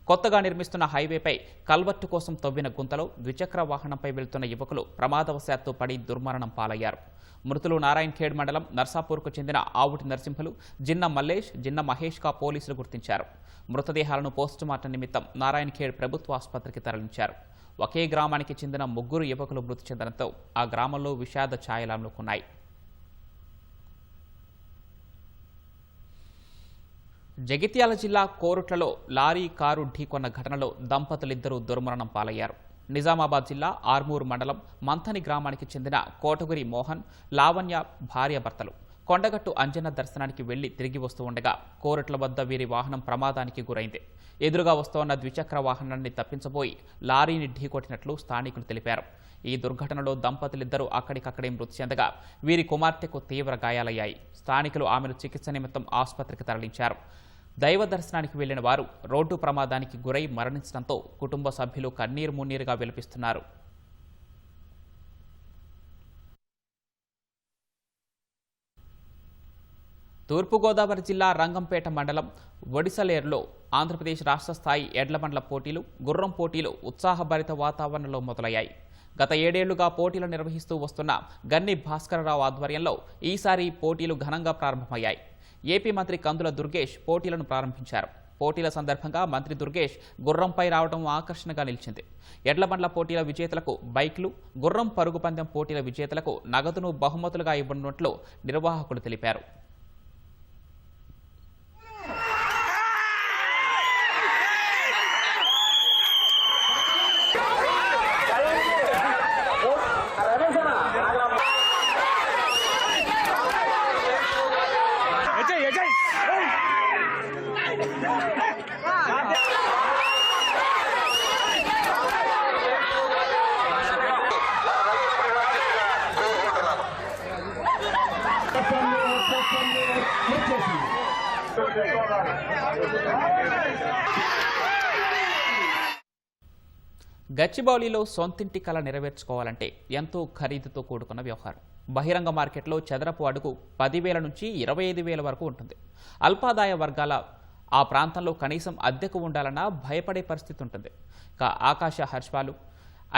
కొత్తగా నిర్మిస్తున్న హైవేపై కల్వర్టు కోసం తవ్విన గుంతలో ద్విచక్ర వాహనంపై వెళ్తున్న యువకులు ప్రమాదవశాత్తు పడి దుర్మరణం పాలయ్యారు. మృతులు నారాయణ్ ఖేడ్ మండలం నర్సాపూర్కు చెందిన ఆవుటి నరసింహులు, జిన్న మల్లేష్, జిన్న మహేష్గా పోలీసులు గుర్తించారు. మృతదేహాలను పోస్టుమార్టం నిమిత్తం నారాయణ్ ఖేడ్ ప్రభుత్వ ఆసుపత్రికి తరలించారు. ఒకే గ్రామానికి చెందిన 3 యువకులు మృతి చెందడంతో ఆ గ్రామంలో విషాద ఛాయలు అలుముకున్నాయి. జగిత్యాల జిల్లా కోరుట్లలో లారీ కారు ఢీకొన్న ఘటనలో దంపతులిద్దరూ దుర్మరణం పాలయ్యారు. నిజామాబాద్ జిల్లా ఆర్మూరు మండలం మంథని గ్రామానికి చెందిన కోటగురి మోహన్, లావణ్య భార్యాభర్తలు కొండగట్టు అంజన్న దర్శనానికి వెళ్లి తిరిగి వస్తూ ఉండగా కోరుట్ల వద్ద వీరి వాహనం ప్రమాదానికి గురైంది. ఎదురుగా వస్తోన్న ద్విచక్ర వాహనాన్ని తప్పించబోయి లారీని ఢీకొట్టినట్లు స్థానికులు తెలిపారు. ఈ దుర్ఘటనలో దంపతులిద్దరూ అక్కడికక్కడే మృతి చెందగా వీరి కుమార్తెకు తీవ్ర గాయాలయ్యాయి. స్థానికులు ఆమెను చికిత్స నిమిత్తం ఆసుపత్రికి తరలించారు. దైవ దర్శనానికి వెళ్లిన వారు రోడ్డు ప్రమాదానికి గురై మరణించడంతో కుటుంబ సభ్యులు కన్నీరు మున్నీరుగా విలపిస్తున్నారు. తూర్పుగోదావరి జిల్లా రంగంపేట మండలం ఒడిసలేరులో ఆంధ్రప్రదేశ్ రాష్ట్ర స్థాయి ఎడ్లబండ్ల పోటీలు, గుర్రం పోటీలు ఉత్సాహభరిత వాతావరణంలో మొదలయ్యాయి. గత 7 ఏళ్లుగా పోటీలు నిర్వహిస్తూ వస్తున్న గన్ని భాస్కరరావు ఆధ్వర్యంలో ఈసారి పోటీలు ఘనంగా ప్రారంభమయ్యాయి. ఏపీ మంత్రి కందుల దుర్గేష్ పోటీలను ప్రారంభించారు. పోటీల సందర్భంగా మంత్రి దుర్గేష్ గుర్రంపై రావడం ఆకర్షణగా నిలిచింది. ఎడ్లబండ్ల పోటీల విజేతలకు బైక్లు, గుర్రం పరుగు పందెం పోటీల విజేతలకు నగదును బహుమతులుగా ఇవ్వనున్నట్లు నిర్వాహకులు తెలిపారు. గచ్చిబౌలిలో సొంతింటి కళ నెరవేర్చుకోవాలంటే ఎంతో ఖరీదుతో కూడుకున్న వ్యవహారం. బహిరంగ మార్కెట్లో చదరపు అడుగు 10,000 నుంచి 25,000 వరకు ఉంటుంది. అల్పాదాయ వర్గాల ఆ ప్రాంతంలో కనీసం అద్దెకు ఉండాలన్నా భయపడే పరిస్థితి ఉంటుంది. ఆకాశ హర్షాలు,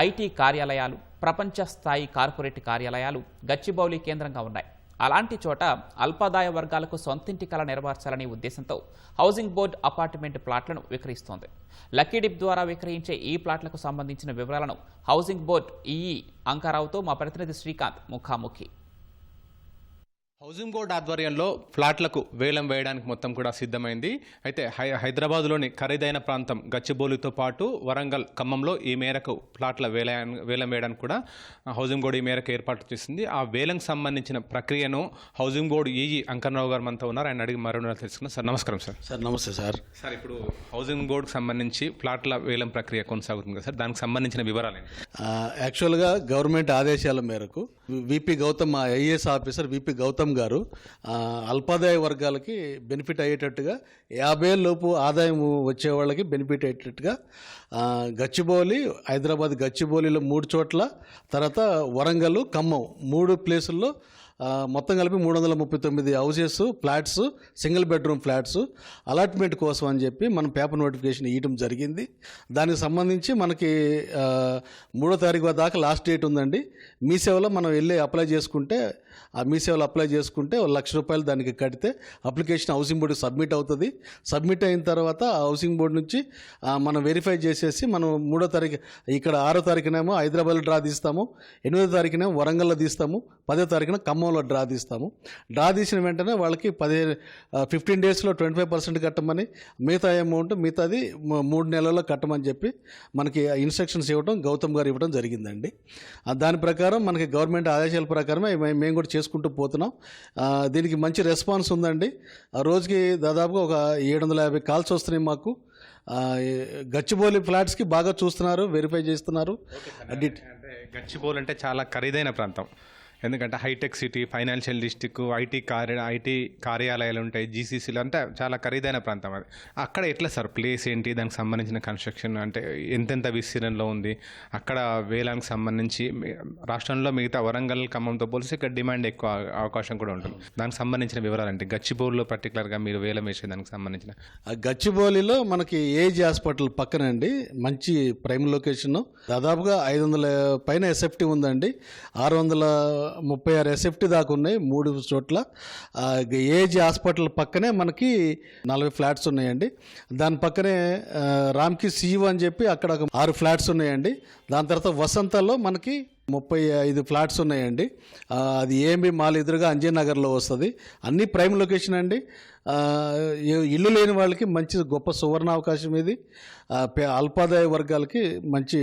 ఐటీ కార్యాలయాలు, ప్రపంచ స్థాయి కార్పొరేట్ కార్యాలయాలు గచ్చిబౌలి కేంద్రంగా ఉన్నాయి. అలాంటి చోట అల్పాదాయ వర్గాలకు సొంతింటి కళ నెరవేర్చాలనే ఉద్దేశంతో హౌసింగ్ బోర్డు అపార్ట్మెంట్ ప్లాట్లను విక్రయిస్తోంది. లక్కీ డిప్ ద్వారా విక్రయించే ఈ ప్లాట్లకు సంబంధించిన వివరాలను హౌసింగ్ బోర్డు ఈఈ అంకారావుతో మా ప్రతినిధి శ్రీకాంత్ ముఖాముఖి. హౌసింగ్ బోర్డు ఆధ్వర్యంలో ఫ్లాట్లకు వేలం వేయడానికి మొత్తం కూడా సిద్ధమైంది. అయితే హైదరాబాద్లోని ఖరీదైన ప్రాంతం గచ్చిబౌలితో పాటు వరంగల్, ఖమ్మంలో ఈ మేరకు ప్లాట్ల వేలం వేయడానికి కూడా హౌసింగ్ బోర్డు ఈ మేరకు ఏర్పాటు చేసింది. ఆ వేలంకి సంబంధించిన ప్రక్రియను హౌసింగ్ బోర్డు ఈఈ అంకర్రావు గారు మనతో ఉన్నారు. ఆయన అడిగి మరో తెలుసుకున్నాం. సార్ నమస్కారం. సార్ నమస్తే సార్. సార్ ఇప్పుడు హౌసింగ్ బోర్డుకు సంబంధించి ప్లాట్ల వేలం ప్రక్రియ కొనసాగుతుంది కదా సార్, దానికి సంబంధించిన వివరాలు ఏంటి? యాక్చువల్గా గవర్నమెంట్ ఆదేశాల మేరకు విపి గౌతమ్, మా ఐఏఎస్ ఆఫీసర్ విపి గౌతమ్ గారు అల్పాదాయ వర్గాలకి బెనిఫిట్ అయ్యేటట్టుగా 50,000 లోపు ఆదాయం వచ్చే వాళ్ళకి బెనిఫిట్ అయ్యేటట్టుగా గచ్చిబౌలి, హైదరాబాద్ గచ్చిబౌలిలో 3 చోట్ల, తర్వాత వరంగల్, ఖమ్మం 3 ప్లేసుల్లో మొత్తం కలిపి 339 houses, flats, single bedroom flats allotment కోసం అని చెప్పి మనం పేపర్ నోటిఫికేషన్ ఇవ్వడం జరిగింది. దానికి సంబంధించి మనకి 3వ తారీఖు దాకా లాస్ట్ డేట్ ఉందండి. మీ సేవలో మనం వెళ్ళి అప్లై చేసుకుంటే, ఆ మీ సేవలో అప్లై చేసుకుంటే ₹1,00,000 దానికి కడితే అప్లికేషన్ హౌసింగ్ బోర్డుకి సబ్మిట్ అవుతుంది. సబ్మిట్ అయిన తర్వాత హౌసింగ్ బోర్డు నుంచి మనం వెరిఫై చేసేసి మనం 3వ తారీఖు ఇక్కడ 6వ తారీఖునేమో హైదరాబాద్లో డ్రా తీస్తాము, 8వ తారీఖునేమో వరంగల్లో తీస్తాము, 10వ తారీఖున ఖమ్మం ఖమ్మంలో డ్రా తీస్తాము. డ్రా తీసిన వెంటనే వాళ్ళకి 15 డేస్లో 25% కట్టమని, మిగతా అమౌంట్ మిగతాది 3 నెలల్లో కట్టమని చెప్పి మనకి ఇన్స్ట్రక్షన్స్ ఇవ్వడం గౌతమ్ గారు ఇవ్వడం జరిగిందండి. దాని ప్రకారం మనకి గవర్నమెంట్ ఆదేశాల ప్రకారమే మేము కూడా చేసుకుంటూ పోతున్నాం. దీనికి మంచి రెస్పాన్స్ ఉందండి. రోజుకి దాదాపుగా ఒక 750 కాల్స్ వస్తున్నాయి మాకు. గచ్చిబౌలి ఫ్లాట్స్కి బాగా చూస్తున్నారు, వెరిఫై చేస్తున్నారు. అంటే గచ్చిబౌలి అంటే చాలా ఖరీదైన ప్రాంతం, ఎందుకంటే హైటెక్ సిటీ, ఫైనాన్షియల్ డిస్టిక్, ఐటీ కార్యాలయాలు ఉంటాయి, జీసీసీలు, అంటే చాలా ఖరీదైన ప్రాంతం అది. అక్కడ ఎట్లా సార్ ప్లేస్ ఏంటి, దానికి సంబంధించిన కన్స్ట్రక్షన్ అంటే ఎంతెంత విస్తీర్ణంలో ఉంది, అక్కడ వేలానికి సంబంధించి రాష్ట్రంలో మిగతా వరంగల్, ఖమ్మంతో పోలిసి ఇక్కడ డిమాండ్ ఎక్కువ అవకాశం కూడా ఉంటుంది. దానికి సంబంధించిన వివరాలు అంటే గచ్చిబౌలిలో పర్టికులర్గా మీరు వేలం వేసే దానికి సంబంధించిన. గచ్చిబౌలిలో మనకి ఏజ్ హాస్పిటల్ పక్కనండి, మంచి ప్రైమ్ లొకేషన్. దాదాపుగా 500 పైన ఎస్ఎఫ్టీ ఉందండి. 636 ఎస్ఎఫ్టీ దాకా ఉన్నాయి 3 చోట్ల. ఏజ్ హాస్పిటల్ పక్కనే మనకి 40 ఫ్లాట్స్ ఉన్నాయండి. దాని పక్కనే రామ్కి సీయు అని చెప్పి అక్కడ 6 ఫ్లాట్స్ ఉన్నాయండి. దాని తర్వాత వసంతలో మనకి 35 ఫ్లాట్స్ ఉన్నాయండి. అది ఏఎంబి మాల్ ఎదురుగా అంజయ్యనగర్లో వస్తుంది. అన్ని ప్రైమ్ లొకేషన్ అండి. ఇల్లు లేని వాళ్ళకి మంచి గొప్ప సువర్ణ అవకాశం ఇది. అల్పాదాయ వర్గాలకి మంచి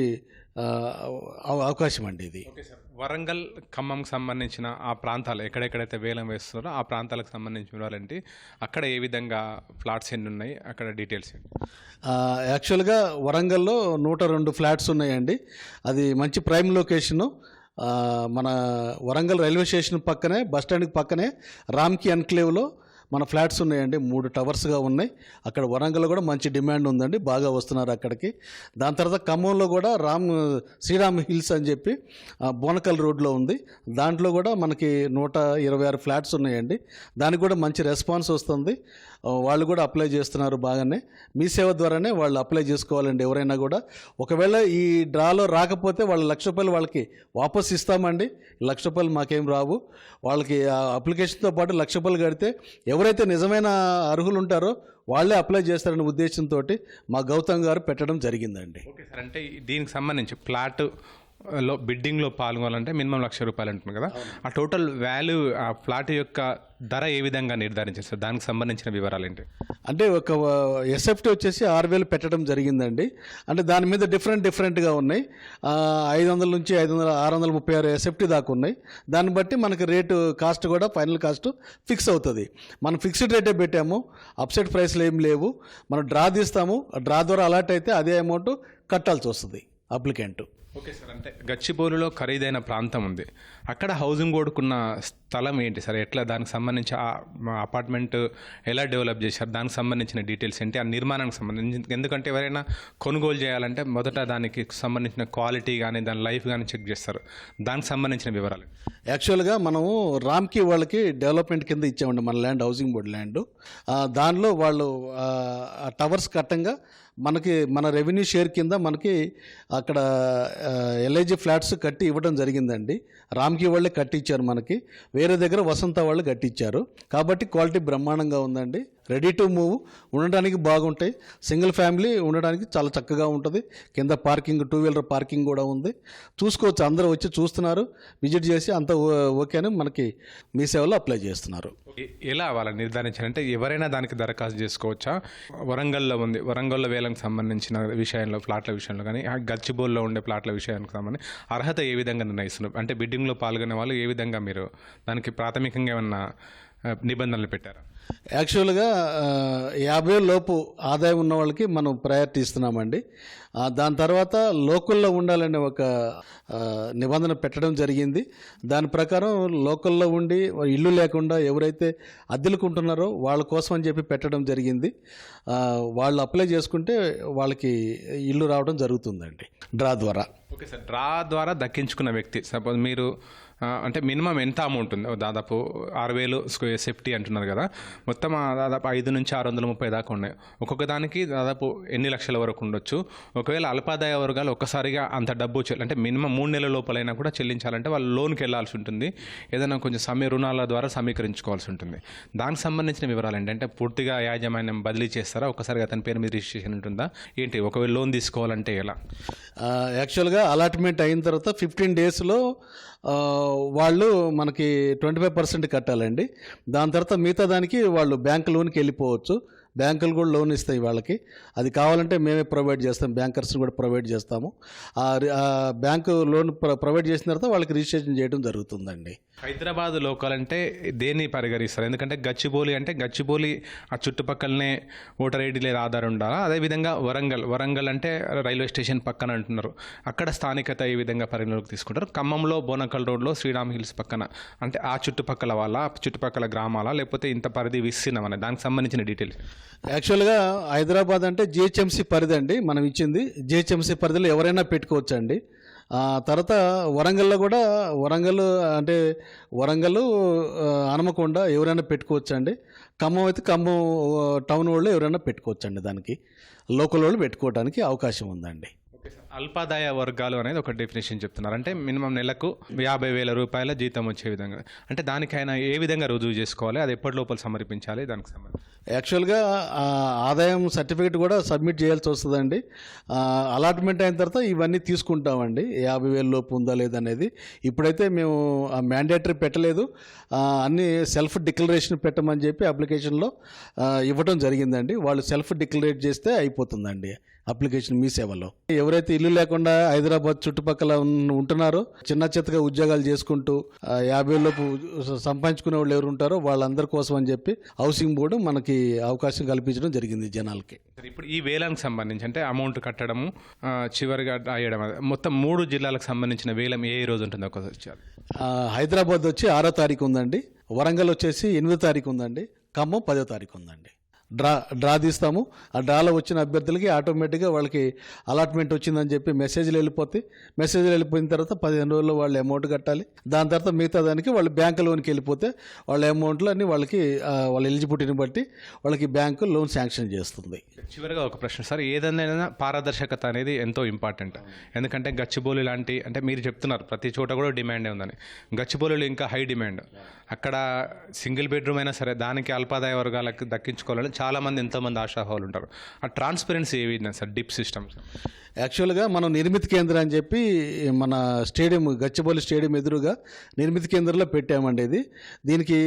అవకాశం అండి ఇది. వరంగల్, ఖమ్మంకి సంబంధించిన ఆ ప్రాంతాలు ఎక్కడెక్కడైతే వేలం వేస్తున్నారో ఆ ప్రాంతాలకు సంబంధించి వివరాలంటే అక్కడ ఏ విధంగా ఫ్లాట్స్ ఎన్ని ఉన్నాయి, అక్కడ డీటెయిల్స్ ఏంటి? యాక్చువల్గా వరంగల్లో 102 ఫ్లాట్స్ ఉన్నాయండి. అది మంచి ప్రైమ్ లొకేషను. మన వరంగల్ రైల్వే స్టేషన్ పక్కనే, బస్టాండ్కి పక్కనే రామ్కి ఎన్క్లేవ్లో మన ఫ్లాట్స్ ఉన్నాయండి. 3 టవర్స్గా ఉన్నాయి. అక్కడ వరంగల్లో కూడా మంచి డిమాండ్ ఉందండి, బాగా వస్తున్నారు అక్కడికి. దాని తర్వాత ఖమ్మంలో కూడా శ్రీరామ్ హిల్స్ అని చెప్పి బోనకల్ రోడ్లో ఉంది. దాంట్లో కూడా మనకి 126 ఫ్లాట్స్ ఉన్నాయండి. దానికి కూడా మంచి రెస్పాన్స్ వస్తుంది. వాళ్ళు కూడా అప్లై చేస్తున్నారు బాగానే. మీ సేవ ద్వారానే వాళ్ళు అప్లై చేసుకోవాలండి ఎవరైనా కూడా. ఒకవేళ ఈ డ్రాలో రాకపోతే వాళ్ళు ₹1,00,000 వాళ్ళకి వాపస్ ఇస్తామండి. ₹1,00,000 మాకేం రావు. వాళ్ళకి అప్లికేషన్తో పాటు ₹1,00,000 కడితే ఎవరైతే నిజమైన అర్హులు ఉంటారో వాళ్ళే అప్లై చేస్తారనే ఉద్దేశంతో మా గౌతమ్ గారు పెట్టడం జరిగిందండి. ఓకే సార్, అంటే దీనికి సంబంధించి ఫ్లాట్ బిడ్డింగ్లో పాల్గొనాలంటే మినిమం ₹1,00,000 అంటుంది కదా, ఆ టోటల్ వాల్యూ, ఆ ఫ్లాట్ యొక్క ధర ఏ విధంగా నిర్ధారించారు సార్? దానికి సంబంధించిన వివరాలు ఏంటి? అంటే ఒక ఎస్ఎఫ్టీ వచ్చేసి 6,000 పెట్టడం జరిగిందండి. అంటే దాని మీద డిఫరెంట్గా ఉన్నాయి. 500 నుంచి 636 ఎస్ఎఫ్టీ దాకా ఉన్నాయి. దాన్ని బట్టి మనకి రేటు కాస్ట్ కూడా ఫైనల్ కాస్ట్ ఫిక్స్ అవుతుంది. మనం ఫిక్స్డ్ రేటే పెట్టాము, అప్సెట్ ప్రైస్లు ఏం లేవు. మనం డ్రా తీస్తాము, డ్రా ద్వారా అలాట్ అయితే అదే అమౌంట్ కట్టాల్సి వస్తుంది అప్లికెంట్. ఓకే సార్, అంటే గచ్చిబౌలిలో ఖరీదైన ప్రాంతం ఉంది, అక్కడ హౌసింగ్ బోర్డుకున్న స్థలం ఏంటి సార్? ఎట్లా దానికి సంబంధించి ఆ అపార్ట్మెంట్ ఎలా డెవలప్ చేశారు, దానికి సంబంధించిన డీటెయిల్స్ ఏంటి, ఆ నిర్మాణానికి సంబంధించి? ఎందుకంటే ఎవరైనా కొనుగోలు చేయాలంటే మొదట దానికి సంబంధించిన క్వాలిటీ కానీ దాని లైఫ్ కానీ చెక్ చేస్తారు. దానికి సంబంధించిన వివరాలు. యాక్చువల్గా మనము రామ్కి వాళ్ళకి డెవలప్మెంట్ కింద ఇచ్చామండి మన ల్యాండ్, హౌసింగ్ బోర్డు ల్యాండ్. దానిలో వాళ్ళు టవర్స్ కట్టంగా మనకి మన రెవెన్యూ షేర్ కింద మనకి అక్కడ ఎల్ఐజీ ఫ్లాట్స్ కట్టి ఇవ్వడం జరిగిందండి. రామ్కి వాళ్ళే కట్టించారు మనకి, వేరే దగ్గర వసంత వాళ్ళు కట్టించారు. కాబట్టి క్వాలిటీ బ్రహ్మాండంగా ఉందండి. రెడీ టు మూవ్, ఉండడానికి బాగుంటాయి. సింగిల్ ఫ్యామిలీ ఉండడానికి చాలా చక్కగా ఉంటుంది. కింద పార్కింగ్, 2 వీలర్ పార్కింగ్ కూడా ఉంది. చూసుకోవచ్చు, అందరూ వచ్చి చూస్తున్నారు, విజిట్ చేసి అంత ఓకే అని మనకి మీ సేవలో అప్లై చేస్తున్నారు. ఎలా వాళ్ళని నిర్ధారించాలంటే ఎవరైనా దానికి దరఖాస్తు చేసుకోవచ్చా? వరంగల్లో ఉంది, వరంగల్లో వేలకు సంబంధించిన విషయంలో, ఫ్లాట్ల విషయంలో కానీ, గచ్చిబౌలిలో ఉండే ఫ్లాట్ల విషయానికి సంబంధించి అర్హత ఏ విధంగా నిర్ణయిస్తున్నారు? అంటే బిడ్డింగ్లో పాల్గొనే వాళ్ళు ఏ విధంగా మీరు దానికి ప్రాథమికంగా ఏమన్నా నిబంధనలు పెట్టారా? యాక్చువల్గా 50,000 లోపు ఆదాయం ఉన్న వాళ్ళకి మనం ప్రయారిటీ ఇస్తున్నామండి. దాని తర్వాత లోకల్లో ఉండాలనే ఒక నిబంధన పెట్టడం జరిగింది. దాని ప్రకారం లోకల్లో ఉండి ఇల్లు లేకుండా ఎవరైతే అద్దెలుకుంటున్నారో వాళ్ళ కోసం అని చెప్పి పెట్టడం జరిగింది. వాళ్ళు అప్లై చేసుకుంటే వాళ్ళకి ఇల్లు రావడం జరుగుతుందండి డ్రా ద్వారా. ఓకే సార్, డ్రా ద్వారా దక్కించుకున్న వ్యక్తి సపోజ్ మీరు అంటే మినిమం ఎంత అమౌంట్ ఉంది? దాదాపు 6,000 ఎస్ఎఫ్టీ అంటున్నారు కదా, మొత్తం దాదాపు 5 నుంచి 630 దాకా ఉన్నాయి. ఒక్కొక్క దానికి దాదాపు ఎన్ని లక్షల వరకు ఉండొచ్చు? ఒకవేళ అల్పాదాయ వర్గాలు ఒక్కసారిగా అంత డబ్బు అంటే మినిమం 3 నెలల లోపలైనా కూడా చెల్లించాలంటే వాళ్ళు లోన్కి వెళ్ళాల్సి ఉంటుంది, ఏదైనా కొంచెం రుణాల ద్వారా సమీకరించుకోవాల్సి ఉంటుంది. దానికి సంబంధించిన వివరాలు ఏంటంటే పూర్తిగా యాజమాన్యం బదిలీ చేస్తారా? ఒక్కసారిగా అతని పేరు మీద రిజిస్ట్రేషన్ ఉంటుందా ఏంటి? ఒకవేళ లోన్ తీసుకోవాలంటే ఎలా? యాక్చువల్గా అలాట్మెంట్ అయిన తర్వాత 15 డేస్లో వాళ్ళు మనకి 25% కట్టాలండి. దాని తర్వాత మిగతా దానికి వాళ్ళు బ్యాంక్ లోన్కి వెళ్ళిపోవచ్చు. బ్యాంకులు కూడా లోన్ ఇస్తాయి వాళ్ళకి. అది కావాలంటే మేమే ప్రొవైడ్ చేస్తాం, బ్యాంకర్స్ని కూడా ప్రొవైడ్ చేస్తాము. బ్యాంకు లోన్ ప్రొవైడ్ చేసిన తర్వాత వాళ్ళకి రిజిస్ట్రేషన్ చేయడం జరుగుతుందండి. హైదరాబాద్ లోకల్ అంటే దేన్ని పరిగణిస్తారు? ఎందుకంటే గచ్చిబౌలి అంటే గచ్చిబౌలి ఆ చుట్టుపక్కలనే ఓటర్ ఐడీలే ఆధార్ ఉండాలా? అదేవిధంగా వరంగల్ అంటే రైల్వే స్టేషన్ పక్కన అంటున్నారు, అక్కడ స్థానికత ఈ విధంగా పరిగణలోకి తీసుకుంటారు. ఖమ్మంలో బోనకల్ రోడ్లో శ్రీరామ్ హిల్స్ పక్కన అంటే ఆ చుట్టుపక్కల వాళ్ళ చుట్టుపక్కల గ్రామాల లేకపోతే ఇంత పరిధి విస్తీర్ణం అనే దానికి సంబంధించిన డీటెయిల్స్. యాక్చువల్గా హైదరాబాద్ అంటే జిహెచ్ఎంసీ పరిధి అండి. మనం ఇచ్చింది జిహెచ్ఎంసీ పరిధిలో ఎవరైనా పెట్టుకోవచ్చండి. తర్వాత వరంగల్లో కూడా వరంగల్ హనుమకొండ ఎవరైనా పెట్టుకోవచ్చండి. ఖమ్మం అయితే ఖమ్మం టౌన్ వాళ్ళు ఎవరైనా పెట్టుకోవచ్చండి. దానికి లోకల్ వాళ్ళు పెట్టుకోవడానికి అవకాశం ఉందండి. అల్పాదాయ వర్గాలు అనేది ఒక డెఫినేషన్ చెప్తున్నారు. అంటే మినిమం నెలకు 50,000 రూపాయల జీతం వచ్చే విధంగా, అంటే దానికైనా ఏ విధంగా రుజువు చేసుకోవాలి, అది ఎప్పటి లోపల సమర్పించాలి? దానికి సంబంధించి యాక్చువల్గా ఆదాయం సర్టిఫికేట్ కూడా సబ్మిట్ చేయాల్సి వస్తుందండి. అలాట్మెంట్ అయిన తర్వాత ఇవన్నీ తీసుకుంటామండి. 50,000 లోపు ఉందా లేదనేది. ఇప్పుడైతే మేము మ్యాండేటరీ పెట్టలేదు, అన్నీ సెల్ఫ్ డిక్లరేషన్ పెట్టమని చెప్పి అప్లికేషన్లో ఇవ్వడం జరిగిందండి. వాళ్ళు సెల్ఫ్ డిక్లరేట్ చేస్తే అయిపోతుందండి అప్లికేషన్ మీ సేవలో. ఎవరైతే ఇల్లు లేకుండా హైదరాబాద్ చుట్టుపక్కల ఉంటున్నారో, చిన్న చిత్తగా ఉద్యోగాలు చేసుకుంటూ 50,000 లోపు సంపాదించుకునే వాళ్ళు ఎవరు ఉంటారో వాళ్ళందరి కోసం అని చెప్పి హౌసింగ్ బోర్డు మనకి అవకాశం కల్పించడం జరిగింది జనాలకి. ఇప్పుడు ఈ వేలానికి సంబంధించి అంటే అమౌంట్ కట్టడము చివరిగా అయ్యడం, మొత్తం 3 జిల్లాలకు సంబంధించిన వేలం ఏ రోజు ఉంటుంది? ఒకసారి హైదరాబాద్ వచ్చి 6వ తారీఖు ఉందండి, వరంగల్ వచ్చేసి 8వ తారీఖు ఉందండి, ఖమ్మం 10వ తారీఖు ఉందండి. డ్రా తీస్తాము. ఆ డ్రాలో వచ్చిన అభ్యర్థులకి ఆటోమేటిక్గా వాళ్ళకి అలాట్మెంట్ వచ్చిందని చెప్పి మెసేజ్లు వెళ్ళిపోయిన తర్వాత 15 రోజుల్లో వాళ్ళు అమౌంట్ కట్టాలి. దాని తర్వాత మిగతా దానికి వాళ్ళు బ్యాంకు లోన్కి వెళ్ళిపోతే వాళ్ళ అమౌంట్లు అన్ని వాళ్ళకి వాళ్ళ ఎలిజిబిలిటీని బట్టి వాళ్ళకి బ్యాంకు లోన్ శాంక్షన్ చేస్తుంది. చివరిగా ఒక ప్రశ్న సార్, ఏదైనా పారదర్శకత అనేది ఎంతో ఇంపార్టెంట్. ఎందుకంటే గచ్చిబౌలి లాంటి అంటే మీరు చెప్తున్నారు ప్రతి చోట కూడా డిమాండే ఉందని, గచ్చిబౌలిలో ఇంకా హై డిమాండ్. అక్కడ సింగిల్ బెడ్రూమ్ అయినా సరే దానికి అల్పాదాయ వర్గాలకు దక్కించుకోవాలని చాలామంది ఎంతోమంది ఆశాభావాలు ఉంటారు. ఆ ట్రాన్స్పరెన్సీ ఏవి సార్ డిప్ సిస్టమ్స్? యాక్చువల్గా మనం నిర్మితి కేంద్రం అని చెప్పి మన స్టేడియం గచ్చిబౌలి స్టేడియం ఎదురుగా నిర్మితి కేంద్రంలో పెట్టామండి. ఇది దీనికి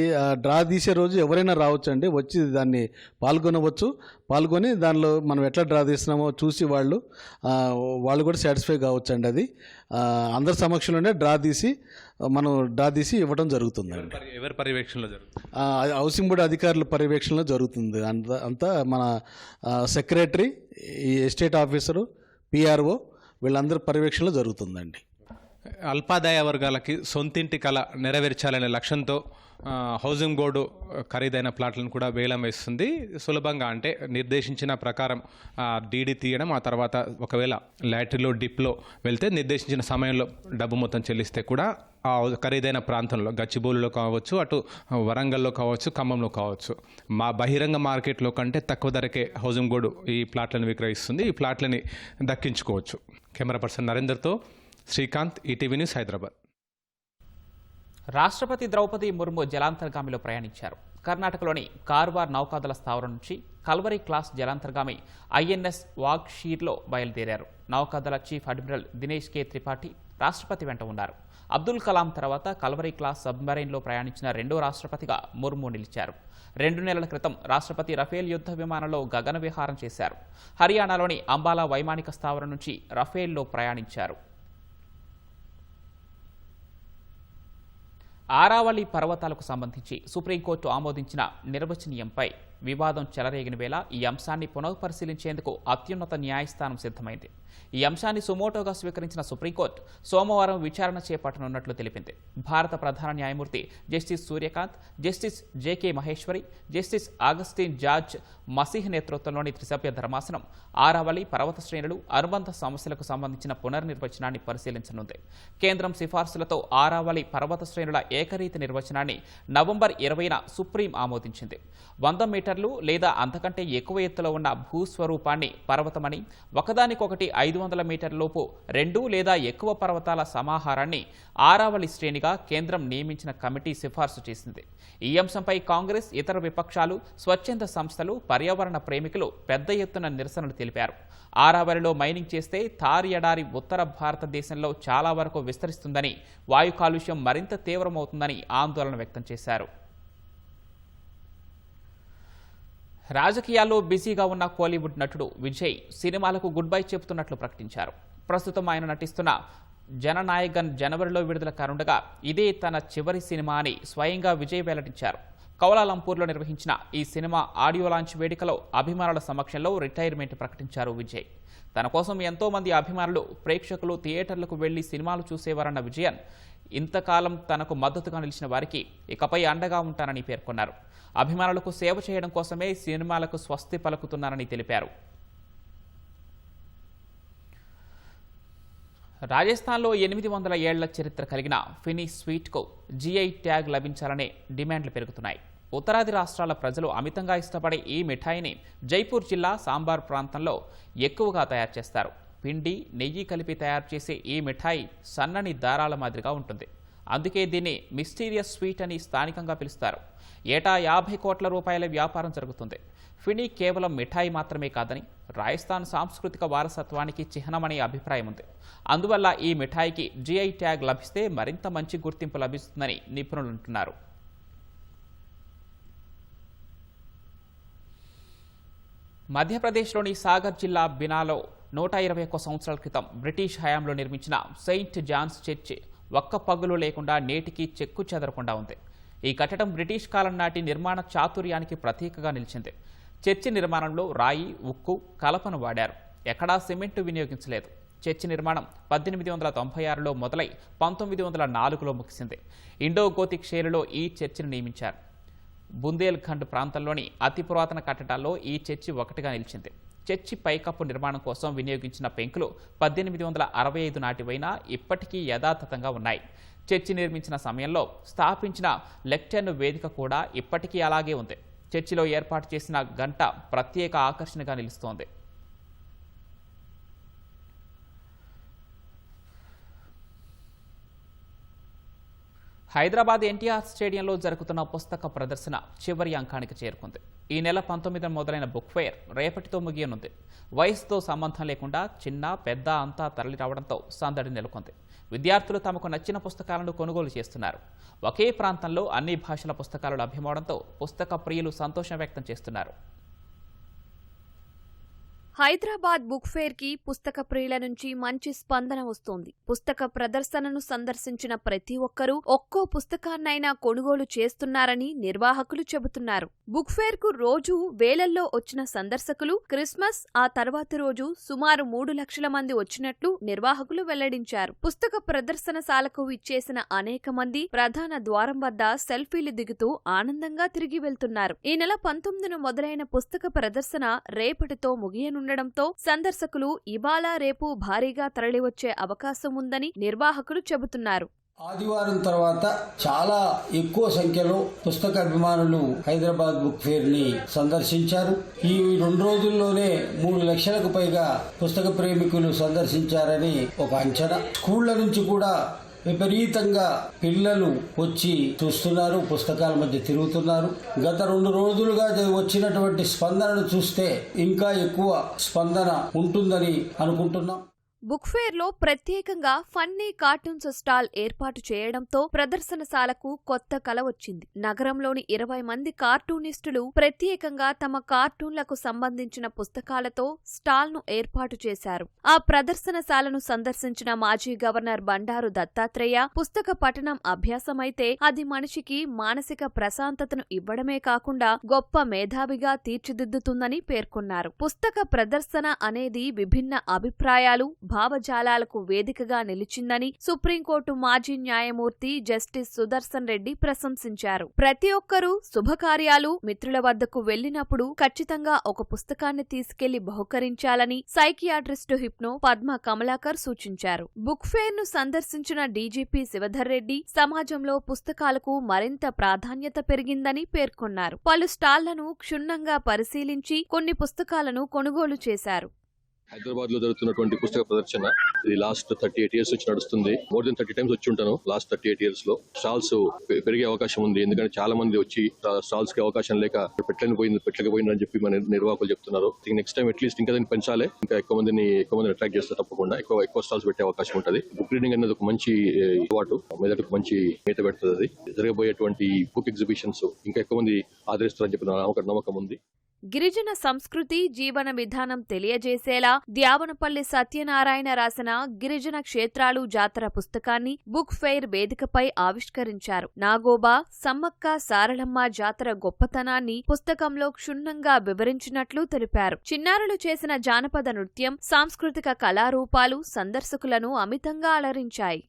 డ్రా తీసే రోజు ఎవరైనా రావచ్చు అండి, వచ్చి దాన్ని పాల్గొని దానిలో మనం ఎట్లా డ్రా తీస్తున్నామో చూసి వాళ్ళు కూడా సాటిస్ఫై కావచ్చు అండి. అది అందరి సమక్షంలోనే డ్రా తీసి ఇవ్వడం జరుగుతుందండి. ఎవరి పర్యవేక్షణలో జరుగుతుంది? హౌసింగ్ బోర్డు అధికారుల పర్యవేక్షణలో జరుగుతుంది. అంతా మన సెక్రటరీ, ఈ ఎస్టేట్ ఆఫీసరు, పిఆర్ఓ వీళ్ళందరి పర్యవేక్షణలో జరుగుతుందండి. అల్పాదాయ వర్గాలకి సొంతింటి కళ నెరవేర్చాలనే లక్ష్యంతో హౌసింగ్ బోర్డు ఖరీదైన ప్లాట్లను కూడా వేలం వేస్తుంది. సులభంగా అంటే నిర్దేశించిన ప్రకారం డీడీ తీయడం, ఆ తర్వాత ఒకవేళ లాటరీలో డిప్లో వెళ్తే నిర్దేశించిన సమయంలో డబ్బు మొత్తం చెల్లిస్తే కూడా ఆ ఖరీదైన ప్రాంతంలో గచ్చిబౌలిలో కావచ్చు, అటు వరంగల్లో కావచ్చు, ఖమ్మంలో కావచ్చు, మా బహిరంగ మార్కెట్లో కంటే తక్కువ ధరకే హౌసింగ్ బోర్డు ఈ ప్లాట్లను విక్రయిస్తుంది. ఈ ప్లాట్లని దక్కించుకోవచ్చు. కెమెరా పర్సన్ నరేందర్తో శ్రీకాంత్, ఈటీవీ న్యూస్, హైదరాబాద్. రాష్ట్రపతి ద్రౌపది ముర్ము జలాంతర్గామిలో ప్రయాణించారు. కర్ణాటకలోని కార్వార్ నౌకాదళ స్థావరం నుంచి కల్వరీ క్లాస్ జలాంతర్గామి ఐఎన్ఎస్ వాగ్షీర్లో బయలుదేరారు. నౌకాదళ చీఫ్ అడ్మిరల్ దినేష్ కే త్రిపాఠి రాష్ట్రపతి వెంట ఉన్నారు. అబ్దుల్ కలాం తర్వాత కల్వరీ క్లాస్ సబ్మరైన్లో ప్రయాణించిన రెండో రాష్ట్రపతిగా ముర్ము నిలిచారు. 2 నెలల క్రితం రాష్ట్రపతి రఫేల్ యుద్ధ విమానంలో గగన విహారం చేశారు. హర్యానాలోని అంబాలా వైమానిక స్థావరం నుంచి రఫేల్లో ప్రయాణించారు. ఆరావళి పర్వతాలకు సంబంధించి సుప్రీంకోర్టు ఆమోదించిన నిర్వచనీయంపై వివాదం చెలరేగిన వేళ ఈ అంశాన్ని పునఃపరిశీలించేందుకు అత్యున్నత న్యాయస్థానం సిద్ధమైంది. ఈ అంశాన్ని సుమోటోగా స్వీకరించిన సుప్రీంకోర్టు సోమవారం విచారణ చేపట్టనున్నట్లు తెలిపింది. భారత ప్రధాన న్యాయమూర్తి justice Surya Kant, justice JK Maheshwari, justice Augustine George Masih నేతృత్వంలోని త్రిసభ్య ధర్మాసనం ఆరావళి పర్వత శ్రేణులు, అనుబంధ సమస్యలకు సంబంధించిన పునర్నిర్వచనాన్ని పరిశీలించనుంది. కేంద్రం సిఫార్సులతో ఆరావళి పర్వత శ్రేణుల ఏకరీతి నిర్వచనాన్ని నవంబర్ 20న సుప్రీం ఆమోదించింది. 100 మీటర్ల మీటర్లు లేదా అంతకంటే ఎక్కువ ఎత్తులో ఉన్న భూస్వరూపాన్ని పర్వతమని, ఒకదానికొకటి 500 మీటర్లలోపు 2 లేదా ఎక్కువ పర్వతాల సమాహారాన్ని ఆరావళి శ్రేణిగా కేంద్రం నియమించిన కమిటీ సిఫార్సు చేసింది. ఈ అంశంపై కాంగ్రెస్, ఇతర విపక్షాలు, స్వచ్ఛంద సంస్థలు, పర్యావరణ ప్రేమికులు పెద్ద ఎత్తున నిరసనలు తెలిపారు. ఆరావళిలో మైనింగ్ చేస్తే థార్ ఎడారి ఉత్తర భారతదేశంలో చాలా వరకు విస్తరిస్తుందని, వాయు కాలుష్యం మరింత తీవ్రమవుతుందని ఆందోళన వ్యక్తం చేశారు. రాజకీయాల్లో బిజీగా ఉన్న కోలీవుడ్ నటుడు విజయ్ సినిమాలకు గుడ్ బై చెబుతున్నట్లు ప్రకటించారు. ప్రస్తుతం ఆయన నటిస్తున్న జననాయగన్ జనవరిలో విడుదల కానుండగా ఇదే తన చివరి సినిమా అని స్వయంగా విజయ్ వెల్లడించారు. కౌలాలంపూర్లో నిర్వహించిన ఈ సినిమా ఆడియో లాంచ్ వేడుకలో అభిమానుల సమక్షంలో రిటైర్మెంట్ ప్రకటించారు విజయ్. తన కోసం ఎంతో మంది అభిమానులు, ప్రేక్షకులు థియేటర్లకు వెళ్లి సినిమాలు చూసేవారన్న విజయన్ ఇంతకాలం తనకు మద్దతుగా నిలిచిన వారికి ఇకపై అండగా ఉంటానని పేర్కొన్నారు. అభిమానులకు సేవ చేయడం కోసమే సినిమాలకు స్వస్తి పలుకుతున్నారని తెలిపారు. రాజస్థాన్లో 800 ఏళ్ల చరిత్ర కలిగిన ఫినీ స్వీట్కు జీఐ ట్యాగ్ లభించాలనే డిమాండ్లు పెరుగుతున్నాయి. ఉత్తరాది రాష్ట్రాల ప్రజలు అమితంగా ఇష్టపడే ఈ మిఠాయిని జైపూర్ జిల్లా సాంబార్ ప్రాంతంలో ఎక్కువగా తయారు చేస్తారు. పిండి, నెయ్యి కలిపి తయారు చేసే ఈ మిఠాయి సన్నని దారాల మాదిరిగా ఉంటుంది. అందుకే దీన్ని మిస్టీరియస్ స్వీట్ అని స్థానికంగా పిలుస్తారు. ఏటా 50 కోట్ల రూపాయల వ్యాపారం జరుగుతుంది. ఫినీ కేవలం మిఠాయి మాత్రమే కాదని, రాజస్థాన్ సాంస్కృతిక వారసత్వానికి చిహ్నమనే అభిప్రాయం ఉంది. అందువల్ల ఈ మిఠాయికి జీఐ ట్యాగ్ లభిస్తే మరింత మంచి గుర్తింపు లభిస్తుందని నిపుణులు అంటున్నారు. మధ్యప్రదేశ్లోని సాగర్ జిల్లా బినాలో 121 సంవత్సరాల క్రితం బ్రిటిష్ హయాంలో నిర్మించిన సెయింట్ జాన్స్ చర్చి ఒక్క పగులు లేకుండా నేటికి చెక్కు చెదరకుండా ఉంది. ఈ కట్టడం బ్రిటిష్ కాలం నాటి నిర్మాణ చాతుర్యానికి ప్రతీకగా నిలిచింది. చర్చి నిర్మాణంలో రాయి, ఉక్కు, కలపను వాడారు. ఎక్కడా సిమెంటు వినియోగించలేదు. చర్చి నిర్మాణం 1896లో మొదలై 1904లో ముగిసింది. ఇండో గోతిక్ శైలిలో ఈ చర్చిని నియమించారు. బుందేల్ఖండ్ ప్రాంతంలోని అతి పురాతన కట్టడాల్లో ఈ చర్చి ఒకటిగా నిలిచింది. చర్చి పైకప్పు నిర్మాణం కోసం వినియోగించిన పెంకులు 1865 నాటివైనా ఇప్పటికీ యథాతథంగా ఉన్నాయి. చర్చి నిర్మించిన సమయంలో స్థాపించిన లెక్టర్న్ వేదిక కూడా ఇప్పటికీ అలాగే ఉంది. చర్చిలో ఏర్పాటు చేసిన గంట ప్రత్యేక ఆకర్షణగా నిలుస్తోంది. హైదరాబాద్ ఎన్టీఆర్ స్టేడియంలో జరుగుతున్న పుస్తక ప్రదర్శన చివరి అంకానికి చేరుకుంది. ఈ నెల 19 మొదలైన బుక్ ఫెయిర్ రేపటితో ముగియనుంది. వయసుతో సంబంధం లేకుండా చిన్న, పెద్ద అంతా తరలి రావడంతో సందడి నెలకొంది. విద్యార్థులు తమకు నచ్చిన పుస్తకాలను కొనుగోలు చేస్తున్నారు. ఒకే ప్రాంతంలో అన్ని భాషల పుస్తకాలు లభ్యమవడంతో పుస్తక ప్రియులు సంతోషం వ్యక్తం చేస్తున్నారు. హైదరాబాద్ బుక్ ఫేర్ కి పుస్తక ప్రియుల నుంచి మంచి స్పందన వస్తోంది. పుస్తక ప్రదర్శనను సందర్శించిన ప్రతి ఒక్కరూ ఒక్కో పుస్తకాన్నైనా కొనుగోలు చేస్తున్నారని నిర్వాహకులు చెబుతున్నారు. బుక్ ఫేర్ కు రోజు వేలల్లో వచ్చిన సందర్శకులు, క్రిస్మస్ ఆ తర్వాతి రోజు సుమారు 3 లక్షల మంది వచ్చినట్లు నిర్వాహకులు వెల్లడించారు. పుస్తక ప్రదర్శనశాలకు విచ్చేసిన అనేక మంది ప్రధాన ద్వారం వద్ద సెల్ఫీలు దిగుతూ ఆనందంగా తిరిగి వెళ్తున్నారు. ఈ నెల 19న మొదలైన పుస్తక ప్రదర్శన రేపటితో ముగియనుండడంతో సందర్శకులు ఇవాళ రేపు భారీగా తరలివచ్చే అవకాశం ఉందని నిర్వాహకులు చెబుతున్నారు. ఆదివారం తర్వాత చాలా ఎక్కువ సంఖ్యలో పుస్తక అభిమానులు హైదరాబాద్ బుక్ ఫేర్ ని సందర్శించారు. ఈ 2 రోజుల్లోనే 3 లక్షలకు పైగా పుస్తక ప్రేమికులు సందర్శించారని ఒక అంచనా. స్కూళ్ల నుంచి కూడా విపరీతంగా పిల్లలు వచ్చి చూస్తున్నారు, పుస్తకాల మధ్య తిరుగుతున్నారు. గత 2 రోజులుగా వచ్చినటువంటి స్పందనను చూస్తే ఇంకా ఎక్కువ స్పందన ఉంటుందని అనుకుంటున్నాం. బుక్ ఫేర్ లో ప్రత్యేకంగా ఫన్నీ కార్టూన్స్ స్టాల్ ఏర్పాటు చేయడంతో ప్రదర్శనశాలకు కొత్త కల వచ్చింది. నగరంలోని 20 మంది కార్టూనిస్టులు ప్రత్యేకంగా తమ కార్టూన్లకు సంబంధించిన పుస్తకాలతో స్టాల్ ను ఏర్పాటు చేశారు. ఆ ప్రదర్శనశాలను సందర్శించిన మాజీ గవర్నర్ బండారు దత్తాత్రేయ, పుస్తక పఠనం అభ్యాసమైతే అది మనిషికి మానసిక ప్రశాంతతను ఇవ్వడమే కాకుండా గొప్ప మేధావిగా తీర్చిదిద్దుతుందని పేర్కొన్నారు. పుస్తక ప్రదర్శన అనేది విభిన్న అభిప్రాయాలు, భావజాలాలకు వేదికగా నిలిచిందని సుప్రీంకోర్టు మాజీ న్యాయమూర్తి జస్టిస్ సుదర్శన్ రెడ్డి ప్రశంసించారు. ప్రతి ఒక్కరూ శుభకార్యాలు, మిత్రుల వద్దకు వెళ్లినప్పుడు ఖచ్చితంగా ఒక పుస్తకాన్ని తీసుకెళ్లి బహుకరించాలని సైకియాట్రిస్టు హిప్నో పద్మ కమలాకర్ సూచించారు. బుక్ ఫేర్ ను సందర్శించిన డీజీపీ శివధర్ రెడ్డి సమాజంలో పుస్తకాలకు మరింత ప్రాధాన్యత పెరిగిందని పేర్కొన్నారు. పలు స్టాళ్లను క్షుణ్ణంగా పరిశీలించి కొన్ని పుస్తకాలను కొనుగోలు చేశారు. హైదరాబాద్ లో జరుగుతున్నటువంటి పుస్తక ప్రదర్శన ఇది లాస్ట్ 38 years నుంచి నడుస్తుంది. మోర్ దెన్ 30 times వచ్చి ఉంటాను లాస్ట్ 38 years లో. స్టాల్స్ పెరిగే అవకాశం ఉంది, ఎందుకంటే చాలా మంది వచ్చి స్టాల్స్ కి అవకాశం లేక పెట్టలేకపోయింది అని చెప్పి మన నిర్వాహకులు చెప్తున్నారు. నెక్స్ట్ టైం అట్లీస్ట్ ఇంకా దాన్ని పెంచాలి, ఇంకా ఎక్కువ మందిని అట్రాక్ట్ చేస్తే తప్పకుండా ఎక్కువ స్టాల్స్ పెట్టే అవకాశం ఉంటుంది. బుక్ రీడింగ్ అనేది ఒక మంచి అలవాటు, మెదడుకు మంచి మేత పెడుతుంది. అది జరగబోయేటువంటి బుక్ ఎగ్జిబిషన్స్ ఇంకా ఎక్కువ మంది ఆదరిస్తారని చెప్పి నమ్మకం ఉంది. గిరిజన సంస్కృతి, జీవన విధానం తెలియజేసేలా ద్యావనపల్లి సత్యనారాయణ రాసిన గిరిజన క్షేత్రాలు జాతర పుస్తకాన్ని బుక్ ఫెయిర్ వేదికపై ఆవిష్కరించారు. నాగోబా, సమ్మక్క సారలమ్మ జాతర గొప్పతనాన్ని పుస్తకంలో క్షుణ్ణంగా వివరించినట్లు తెలిపారు. చిన్నారులు చేసిన జానపద నృత్యం, సాంస్కృతిక కళారూపాలు సందర్శకులను అమితంగా అలరించాయి.